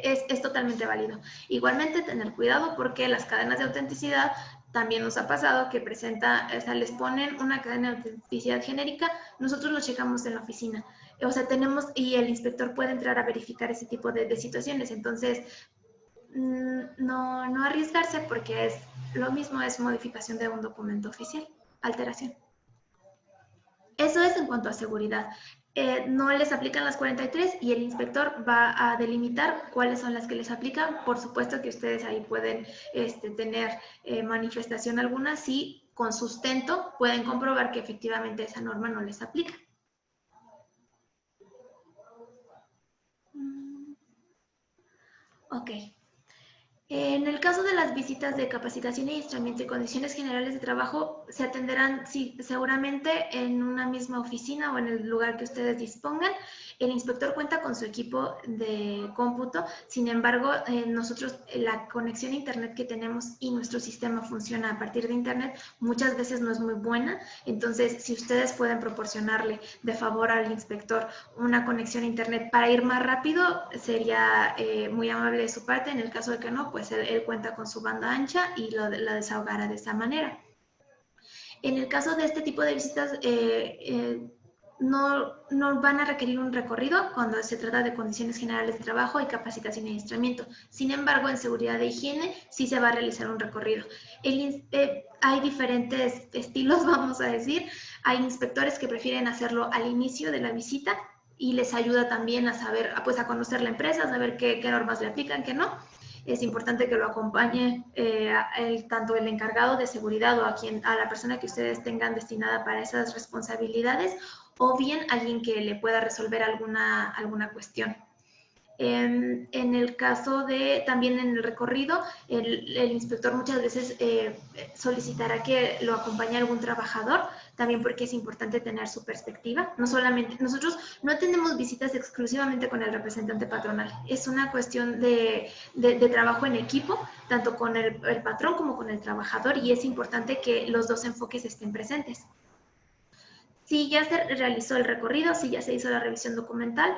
es totalmente válido. Igualmente, tener cuidado porque las cadenas de autenticidad también nos ha pasado que les ponen una cadena de autenticidad genérica, nosotros lo checamos en la oficina. O sea, y el inspector puede entrar a verificar ese tipo de situaciones. Entonces, no arriesgarse porque lo mismo es modificación de un documento oficial, alteración. Eso es en cuanto a seguridad. No les aplican las 43 y el inspector va a delimitar cuáles son las que les aplican. Por supuesto que ustedes ahí pueden tener manifestación alguna si con sustento pueden comprobar que efectivamente esa norma no les aplica. Ok. En el caso de las visitas de capacitación y adiestramiento y condiciones generales de trabajo, se atenderán sí, seguramente en una misma oficina o en el lugar que ustedes dispongan. El inspector cuenta con su equipo de cómputo, sin embargo, nosotros la conexión a internet que tenemos y nuestro sistema funciona a partir de internet, muchas veces no es muy buena, entonces si ustedes pueden proporcionarle de favor al inspector una conexión a internet para ir más rápido, sería muy amable de su parte. En el caso de que no, pues él cuenta con su banda ancha y la desahogará de esa manera. En el caso de este tipo de visitas, no van a requerir un recorrido cuando se trata de condiciones generales de trabajo y capacitación y adiestramiento. Sin embargo, en seguridad e higiene sí se va a realizar un recorrido. Hay diferentes estilos, vamos a decir. Hay inspectores que prefieren hacerlo al inicio de la visita y les ayuda también a saber, pues a conocer la empresa, a saber qué normas le aplican, qué no. Es importante que lo acompañe tanto el encargado de seguridad o a la persona que ustedes tengan destinada para esas responsabilidades, o bien alguien que le pueda resolver alguna cuestión. En el caso de, también en el recorrido, el inspector muchas veces solicitará que lo acompañe algún trabajador, también porque es importante tener su perspectiva. No solamente, nosotros no atendemos visitas exclusivamente con el representante patronal, es una cuestión de trabajo en equipo, tanto con el patrón como con el trabajador, y es importante que los dos enfoques estén presentes. Si ya se realizó el recorrido, si ya se hizo la revisión documental,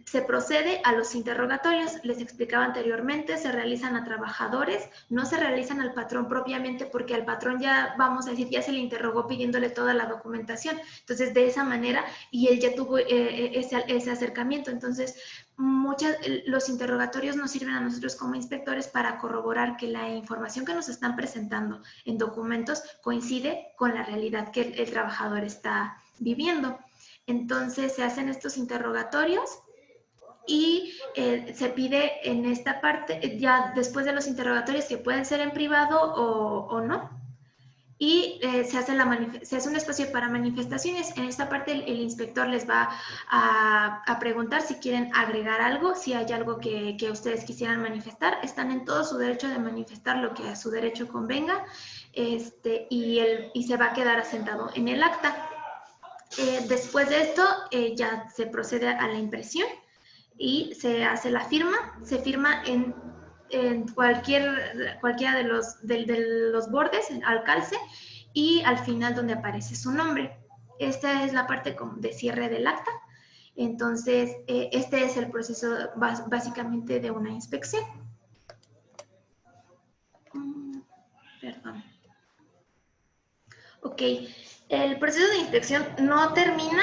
se procede a los interrogatorios. Les explicaba anteriormente, se realizan a trabajadores, no se realizan al patrón propiamente, porque al patrón ya, vamos a decir, ya se le interrogó pidiéndole toda la documentación. Entonces, de esa manera, y él ya tuvo ese acercamiento. Entonces, los interrogatorios nos sirven a nosotros como inspectores para corroborar que la información que nos están presentando en documentos coincide con la realidad que el trabajador está viviendo. Entonces se hacen estos interrogatorios y se pide en esta parte, ya después de los interrogatorios, que pueden ser en privado o no, y se hace un espacio para manifestaciones. En esta parte el inspector les va a preguntar si quieren agregar algo, si hay algo que ustedes quisieran manifestar. Están en todo su derecho de manifestar lo que a su derecho convenga, y se va a quedar asentado en el acta. Después de esto ya se procede a la impresión y se hace la firma. Se firma en cualquiera de los bordes, al calce, y al final donde aparece su nombre. Esta es la parte de cierre del acta. Entonces, este es el proceso básicamente de una inspección. Perdón. Ok, el proceso de inspección no termina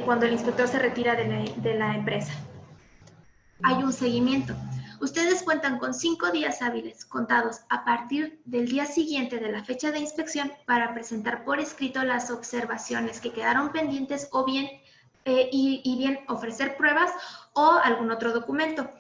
cuando el inspector se retira de la empresa. Hay un seguimiento. Ustedes cuentan con 5 días hábiles contados a partir del día siguiente de la fecha de inspección para presentar por escrito las observaciones que quedaron pendientes, o bien, y bien ofrecer pruebas o algún otro documento.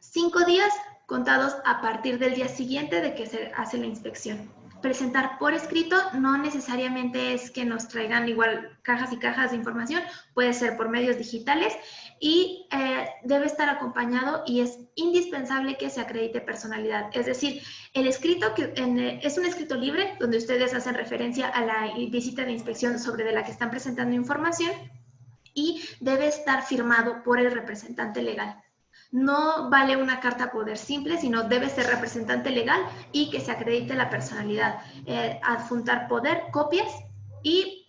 5 días contados a partir del día siguiente de que se hace la inspección. Presentar por escrito no necesariamente es que nos traigan igual cajas y cajas de información, puede ser por medios digitales, y debe estar acompañado, y es indispensable que se acredite personalidad. Es decir, el escrito es un escrito libre donde ustedes hacen referencia a la visita de inspección sobre de la que están presentando información, y debe estar firmado por el representante legal. No vale una carta poder simple, sino debe ser representante legal y que se acredite la personalidad. Adjuntar poder, copias y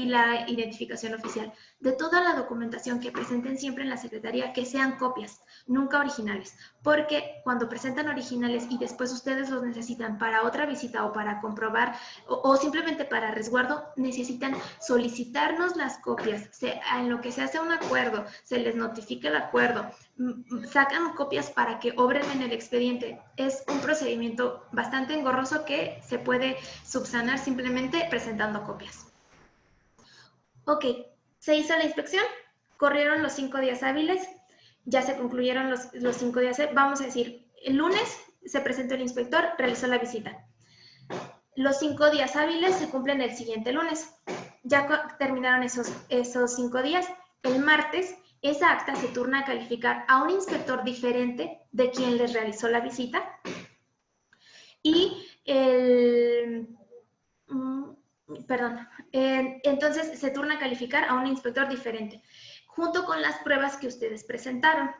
la identificación oficial de toda la documentación que presenten siempre en la Secretaría, que sean copias, nunca originales, porque cuando presentan originales y después ustedes los necesitan para otra visita o para comprobar o simplemente para resguardo, necesitan solicitarnos las copias. En lo que se hace un acuerdo, se les notifica el acuerdo, sacan copias para que obren en el expediente. Es un procedimiento bastante engorroso que se puede subsanar simplemente presentando copias. Ok, se hizo la inspección, corrieron los 5 días hábiles, ya se concluyeron los 5 días, vamos a decir, el lunes se presentó el inspector, realizó la visita. Los 5 días hábiles se cumplen el siguiente lunes. Ya terminaron esos 5 días. El martes esa acta se turna a calificar a un inspector diferente de quien les realizó la visita y entonces se turna a calificar a un inspector diferente, junto con las pruebas que ustedes presentaron.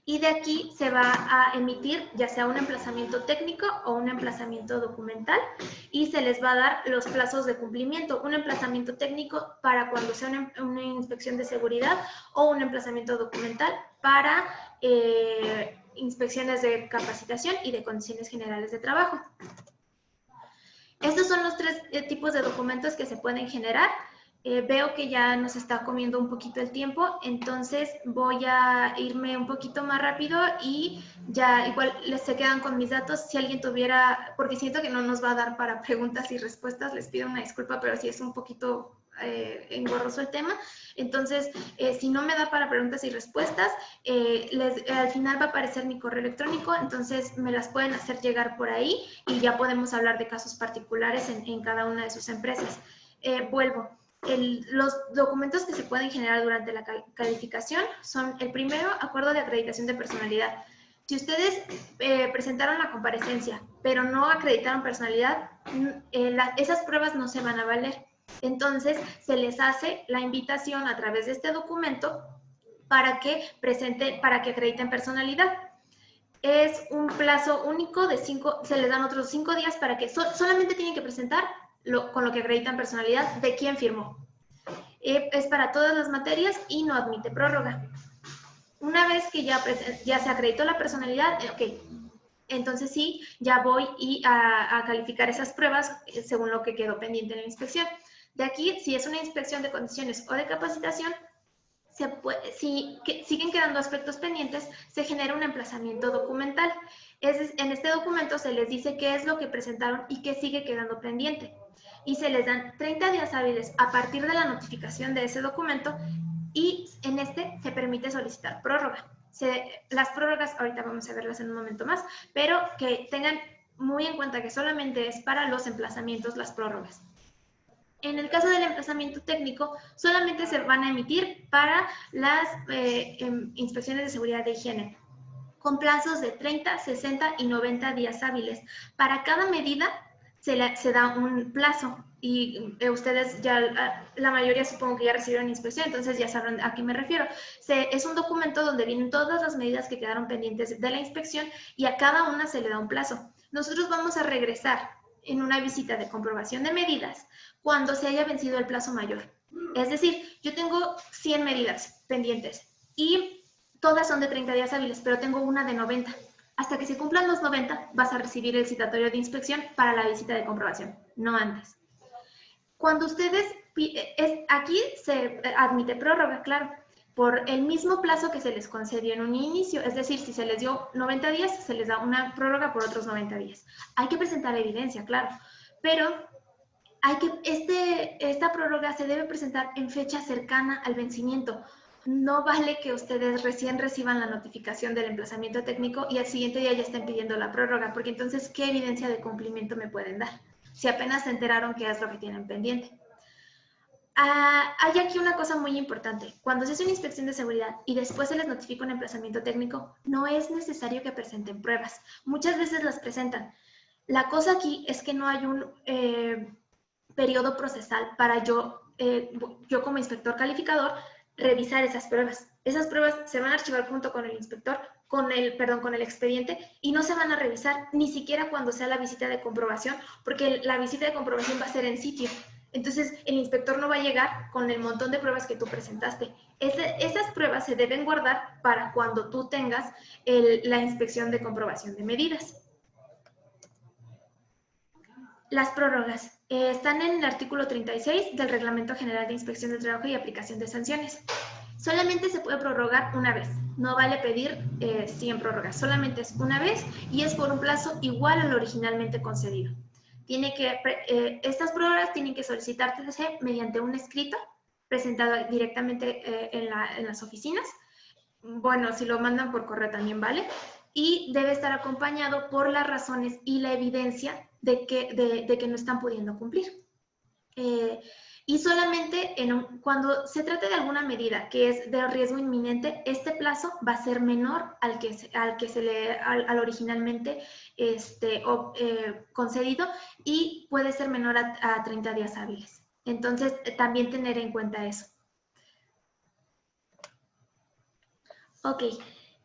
Y de aquí se va a emitir ya sea un emplazamiento técnico o un emplazamiento documental y se les va a dar los plazos de cumplimiento. Un emplazamiento técnico para cuando sea una inspección de seguridad o un emplazamiento documental para inspecciones de capacitación y de condiciones generales de trabajo. Estos son los tres tipos de documentos que se pueden generar. Veo que ya nos está comiendo un poquito el tiempo, entonces voy a irme un poquito más rápido y ya igual les se quedan con mis datos. Si alguien tuviera, porque siento que no nos va a dar para preguntas y respuestas, les pido una disculpa, pero sí es un poquito engorroso el tema. Entonces, si no me da para preguntas y respuestas, al final va a aparecer mi correo electrónico, entonces me las pueden hacer llegar por ahí y ya podemos hablar de casos particulares en cada una de sus empresas. Vuelvo. Los documentos que se pueden generar durante la calificación son el primero, acuerdo de acreditación de personalidad. Si ustedes presentaron la comparecencia, pero no acreditaron personalidad, esas pruebas no se van a valer. Entonces, se les hace la invitación a través de este documento para que acrediten personalidad. Es un plazo único de 5, se les dan otros 5 días para que solamente tienen que presentar con lo que acreditan personalidad de quién firmó. Es para todas las materias y no admite prórroga. Una vez que ya se acreditó la personalidad, ok, entonces sí, ya voy a calificar esas pruebas según lo que quedó pendiente en la inspección. De aquí, si es una inspección de condiciones o de capacitación, si siguen quedando aspectos pendientes, se genera un emplazamiento documental. En este documento se les dice qué es lo que presentaron y qué sigue quedando pendiente. Y se les dan 30 días hábiles a partir de la notificación de ese documento y en este se permite solicitar prórroga. Las prórrogas, ahorita vamos a verlas en un momento más, pero que tengan muy en cuenta que solamente es para los emplazamientos las prórrogas. En el caso del emplazamiento técnico, solamente se van a emitir para las inspecciones de seguridad de higiene, con plazos de 30, 60 y 90 días hábiles. Para cada medida se da un plazo y ustedes ya, la mayoría supongo que ya recibieron inspección, entonces ya sabrán a qué me refiero. Es un documento donde vienen todas las medidas que quedaron pendientes de la inspección y a cada una se le da un plazo. Nosotros vamos a regresar en una visita de comprobación de medidas cuando se haya vencido el plazo mayor. Es decir, yo tengo 100 medidas pendientes y todas son de 30 días hábiles, pero tengo una de 90. Hasta que se cumplan los 90, vas a recibir el citatorio de inspección para la visita de comprobación, no antes. Cuando ustedes, aquí se admite prórroga, claro, por el mismo plazo que se les concedió en un inicio, es decir, si se les dio 90 días, se les da una prórroga por otros 90 días. Hay que presentar evidencia, claro, pero esta prórroga se debe presentar en fecha cercana al vencimiento. No vale que ustedes recién reciban la notificación del emplazamiento técnico y al siguiente día ya estén pidiendo la prórroga, porque entonces, ¿qué evidencia de cumplimiento me pueden dar? Si apenas se enteraron qué es lo que tienen pendiente. Hay aquí una cosa muy importante. Cuando se hace una inspección de seguridad y después se les notifica un emplazamiento técnico, no es necesario que presenten pruebas. Muchas veces las presentan. La cosa aquí es que no hay un periodo procesal para yo como inspector calificador, revisar esas pruebas. Esas pruebas se van a archivar junto con el inspector, con el expediente y no se van a revisar ni siquiera cuando sea la visita de comprobación, porque la visita de comprobación va a ser en sitio. Entonces, el inspector no va a llegar con el montón de pruebas que tú presentaste. Esas pruebas se deben guardar para cuando tú tengas la inspección de comprobación de medidas. Las prórrogas están en el artículo 36 del Reglamento General de Inspección de Trabajo y Aplicación de Sanciones. Solamente se puede prorrogar una vez. No vale pedir 100 prórrogas. Solamente es una vez y es por un plazo igual al originalmente concedido. Estas prórrogas tienen que solicitarse mediante un escrito presentado directamente en las oficinas. Bueno, si lo mandan por correo también vale. Y debe estar acompañado por las razones y la evidencia de que no están pudiendo cumplir. Y solamente cuando se trate de alguna medida que es de riesgo inminente, este plazo va a ser menor al al originalmente concedido, y puede ser menor a 30 días hábiles. Entonces, también tener en cuenta eso. Ok,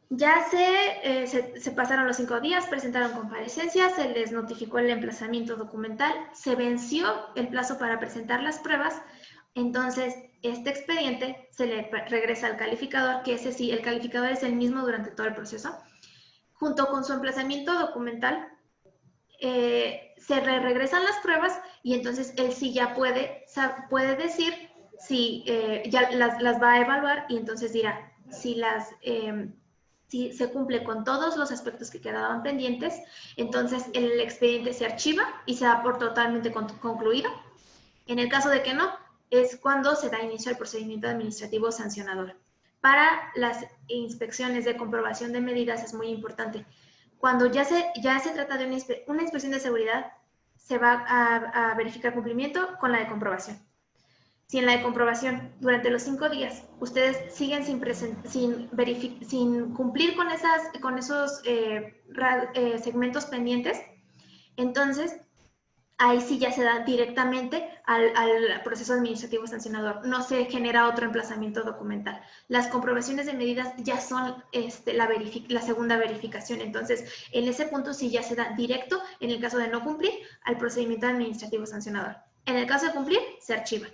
ya se pasaron los 5 días, presentaron comparecencias, se les notificó el emplazamiento documental, se venció el plazo para presentar las pruebas. Entonces, este expediente se le regresa al calificador, que ese sí, el calificador es el mismo durante todo el proceso. Junto con su emplazamiento documental, se regresan las pruebas, y entonces él sí ya puede decir si ya las va a evaluar, y entonces dirá si se cumple con todos los aspectos que quedaban pendientes. Entonces el expediente se archiva y se da por totalmente concluido. En el caso de que no, es cuando se da inicio al procedimiento administrativo sancionador. Para las inspecciones de comprobación de medidas es muy importante. Cuando ya se trata de una inspección de seguridad, se va a verificar cumplimiento con la de comprobación. Si en la de comprobación, durante los 5 días, ustedes siguen sin cumplir con esos segmentos pendientes, entonces ahí sí ya se da directamente al proceso administrativo sancionador. No se genera otro emplazamiento documental. Las comprobaciones de medidas ya son la segunda verificación. Entonces, en ese punto sí ya se da directo, en el caso de no cumplir, al procedimiento administrativo sancionador. En el caso de cumplir, se archiva.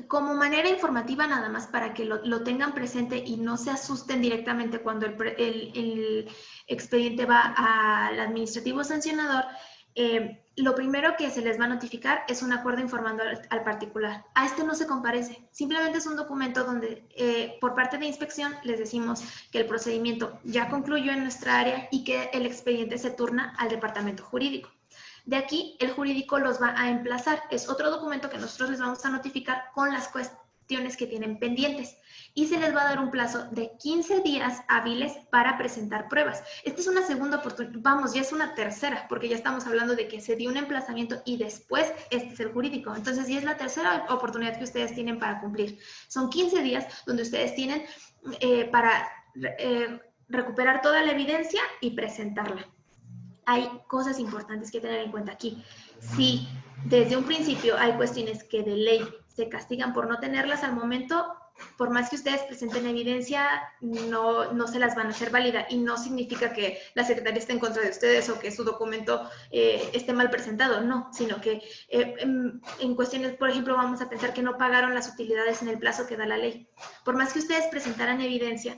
Como manera informativa, nada más para que lo tengan presente y no se asusten directamente cuando el expediente va al administrativo sancionador, lo primero que se les va a notificar es un acuerdo informando al particular. A este no se comparece, simplemente es un documento donde por parte de inspección les decimos que el procedimiento ya concluyó en nuestra área y que el expediente se turna al departamento jurídico. De aquí, el jurídico los va a emplazar. Es otro documento que nosotros les vamos a notificar con las cuestiones que tienen pendientes. Y se les va a dar un plazo de 15 días hábiles para presentar pruebas. Esta es una segunda oportunidad, vamos, ya es una tercera, porque ya estamos hablando de que se dio un emplazamiento y después este es el jurídico. Entonces, ya es la tercera oportunidad que ustedes tienen para cumplir. Son 15 días donde ustedes tienen para recuperar toda la evidencia y presentarla. Hay cosas importantes que tener en cuenta aquí. Si desde un principio hay cuestiones que de ley se castigan por no tenerlas al momento, por más que ustedes presenten evidencia, no se las van a hacer válida, y no significa que la Secretaría esté en contra de ustedes o que su documento esté mal presentado, no, sino que en cuestiones, por ejemplo, vamos a pensar que no pagaron las utilidades en el plazo que da la ley. Por más que ustedes presentaran evidencia,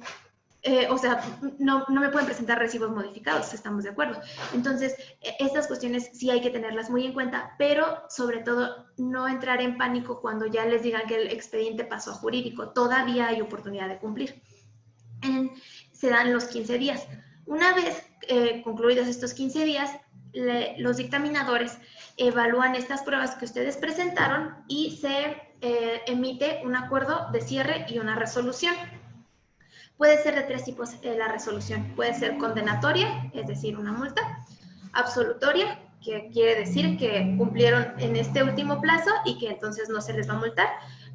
no me pueden presentar recibos modificados, estamos de acuerdo. Entonces, estas cuestiones sí hay que tenerlas muy en cuenta, pero sobre todo no entrar en pánico cuando ya les digan que el expediente pasó a jurídico. Todavía hay oportunidad de cumplir. Se dan los 15 días. Una vez concluidos estos 15 días, los dictaminadores evalúan estas pruebas que ustedes presentaron y se emite un acuerdo de cierre y una resolución. Puede ser de 3 tipos la resolución. Puede ser condenatoria, es decir, una multa; absolutoria, que quiere decir que cumplieron en este último plazo y que entonces no se les va a multar;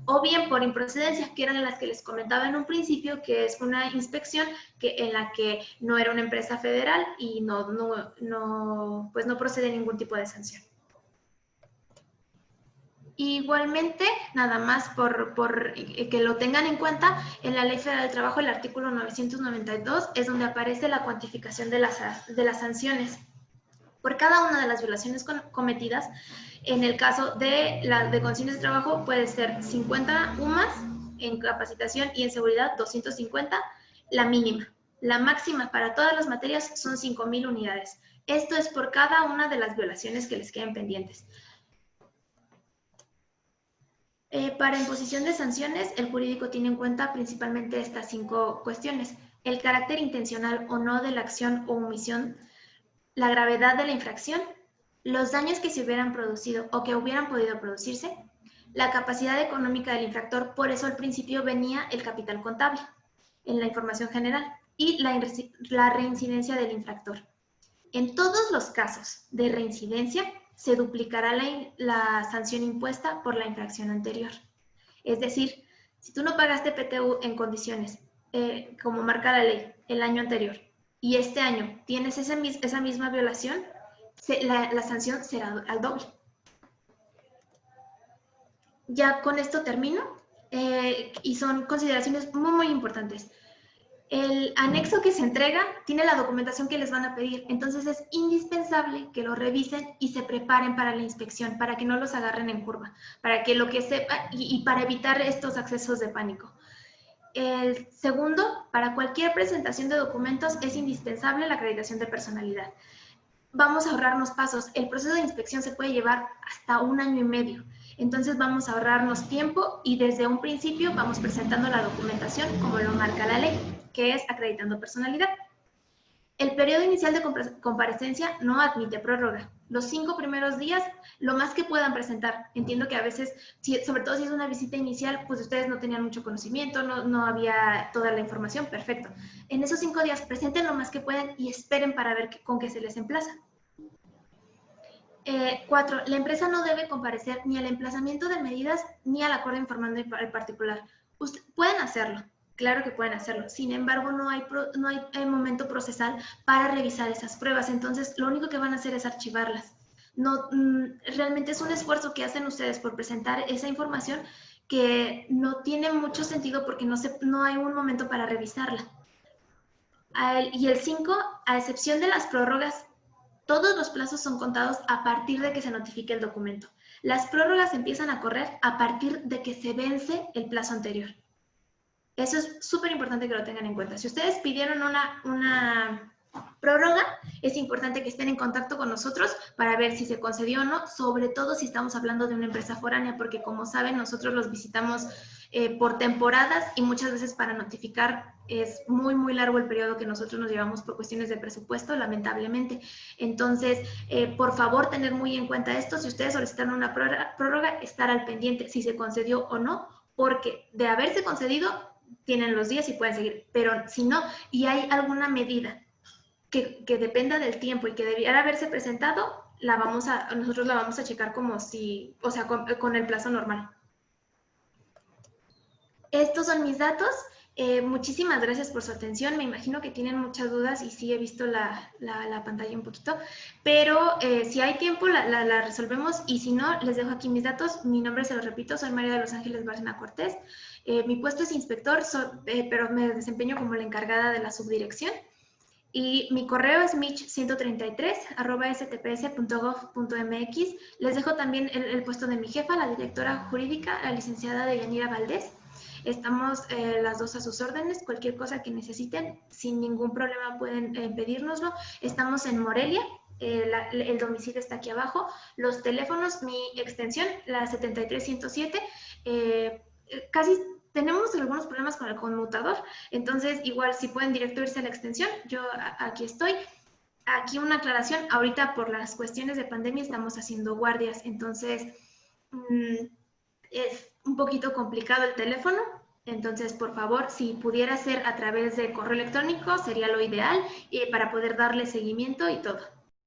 o bien por improcedencia, que eran las que les comentaba en un principio, que es una inspección en la que no era una empresa federal y pues no procede ningún tipo de sanción. Igualmente, nada más por que lo tengan en cuenta, en la Ley Federal del Trabajo, el artículo 992, es donde aparece la cuantificación de las sanciones. Por cada una de las violaciones cometidas, en el caso de condiciones de trabajo, puede ser 50 UMAS, en capacitación y en seguridad 250, la mínima. La máxima para todas las materias son 5,000 unidades. Esto es por cada una de las violaciones que les queden pendientes. Para imposición de sanciones, el jurídico tiene en cuenta principalmente estas 5 cuestiones: el carácter intencional o no de la acción o omisión, la gravedad de la infracción, los daños que se hubieran producido o que hubieran podido producirse, la capacidad económica del infractor. Por eso al principio venía el capital contable en la información general, y la reincidencia del infractor. En todos los casos de reincidencia, se duplicará la sanción impuesta por la infracción anterior. Es decir, si tú no pagaste PTU en condiciones como marca la ley el año anterior y este año tienes esa misma violación, la sanción será al doble. Ya con esto termino y son consideraciones muy, muy importantes. El anexo que se entrega tiene la documentación que les van a pedir, entonces es indispensable que lo revisen y se preparen para la inspección, para que no los agarren en curva, para que lo que sepa y para evitar estos accesos de pánico. El segundo, para cualquier presentación de documentos es indispensable la acreditación de personalidad. Vamos a ahorrarnos pasos. El proceso de inspección se puede llevar hasta 1 año y medio. Entonces vamos a ahorrarnos tiempo y desde un principio vamos presentando la documentación como lo marca la ley, que es acreditando personalidad. El periodo inicial de comparecencia no admite prórroga. Los 5 primeros días, lo más que puedan presentar. Entiendo que a veces, sobre todo si es una visita inicial, pues ustedes no tenían mucho conocimiento, no había toda la información, perfecto. En esos 5 días presenten lo más que puedan y esperen para ver con qué se les emplaza. 4. La empresa no debe comparecer ni al emplazamiento de medidas ni al acuerdo informando al particular. Pueden hacerlo, claro que pueden hacerlo. Sin embargo, no hay momento procesal para revisar esas pruebas. Entonces, lo único que van a hacer es archivarlas. No, realmente es un esfuerzo que hacen ustedes por presentar esa información que no tiene mucho sentido porque no hay un momento para revisarla. Y el 5, a excepción de las prórrogas, todos los plazos son contados a partir de que se notifique el documento. Las prórrogas empiezan a correr a partir de que se vence el plazo anterior. Eso es súper importante que lo tengan en cuenta. Si ustedes pidieron una prórroga, es importante que estén en contacto con nosotros para ver si se concedió o no, sobre todo si estamos hablando de una empresa foránea, porque como saben, nosotros los visitamos por temporadas y muchas veces para notificar es muy, muy largo el periodo que nosotros nos llevamos por cuestiones de presupuesto, lamentablemente. Entonces, por favor, tener muy en cuenta esto. Si ustedes solicitaron una prórroga, estar al pendiente si se concedió o no, porque de haberse concedido, tienen los días y pueden seguir. Pero si no, y hay alguna medida que dependa del tiempo y que debiera haberse presentado, nosotros la vamos a checar como si, o sea, con el plazo normal. Estos son mis datos. Muchísimas gracias por su atención. Me imagino que tienen muchas dudas y sí he visto la pantalla un poquito, pero si hay tiempo la resolvemos y si no, les dejo aquí mis datos. Mi nombre, se los repito, soy María de los Ángeles Bárcena Cortés. Mi puesto es inspector, pero me desempeño como la encargada de la subdirección. Y mi correo es mich133@stps.gov.mx. Les dejo también el puesto de mi jefa, la directora jurídica, la licenciada Deyanira Valdés. Estamos las dos a sus órdenes. Cualquier cosa que necesiten, sin ningún problema pueden pedírnoslo. Estamos en Morelia. El domicilio está aquí abajo. Los teléfonos, mi extensión, la 73107. Casi tenemos algunos problemas con el conmutador, entonces igual si pueden directo irse a la extensión, yo aquí estoy. Aquí una aclaración, ahorita por las cuestiones de pandemia estamos haciendo guardias, entonces es un poquito complicado el teléfono, entonces por favor, si pudiera ser a través de correo electrónico sería lo ideal para poder darle seguimiento y todo.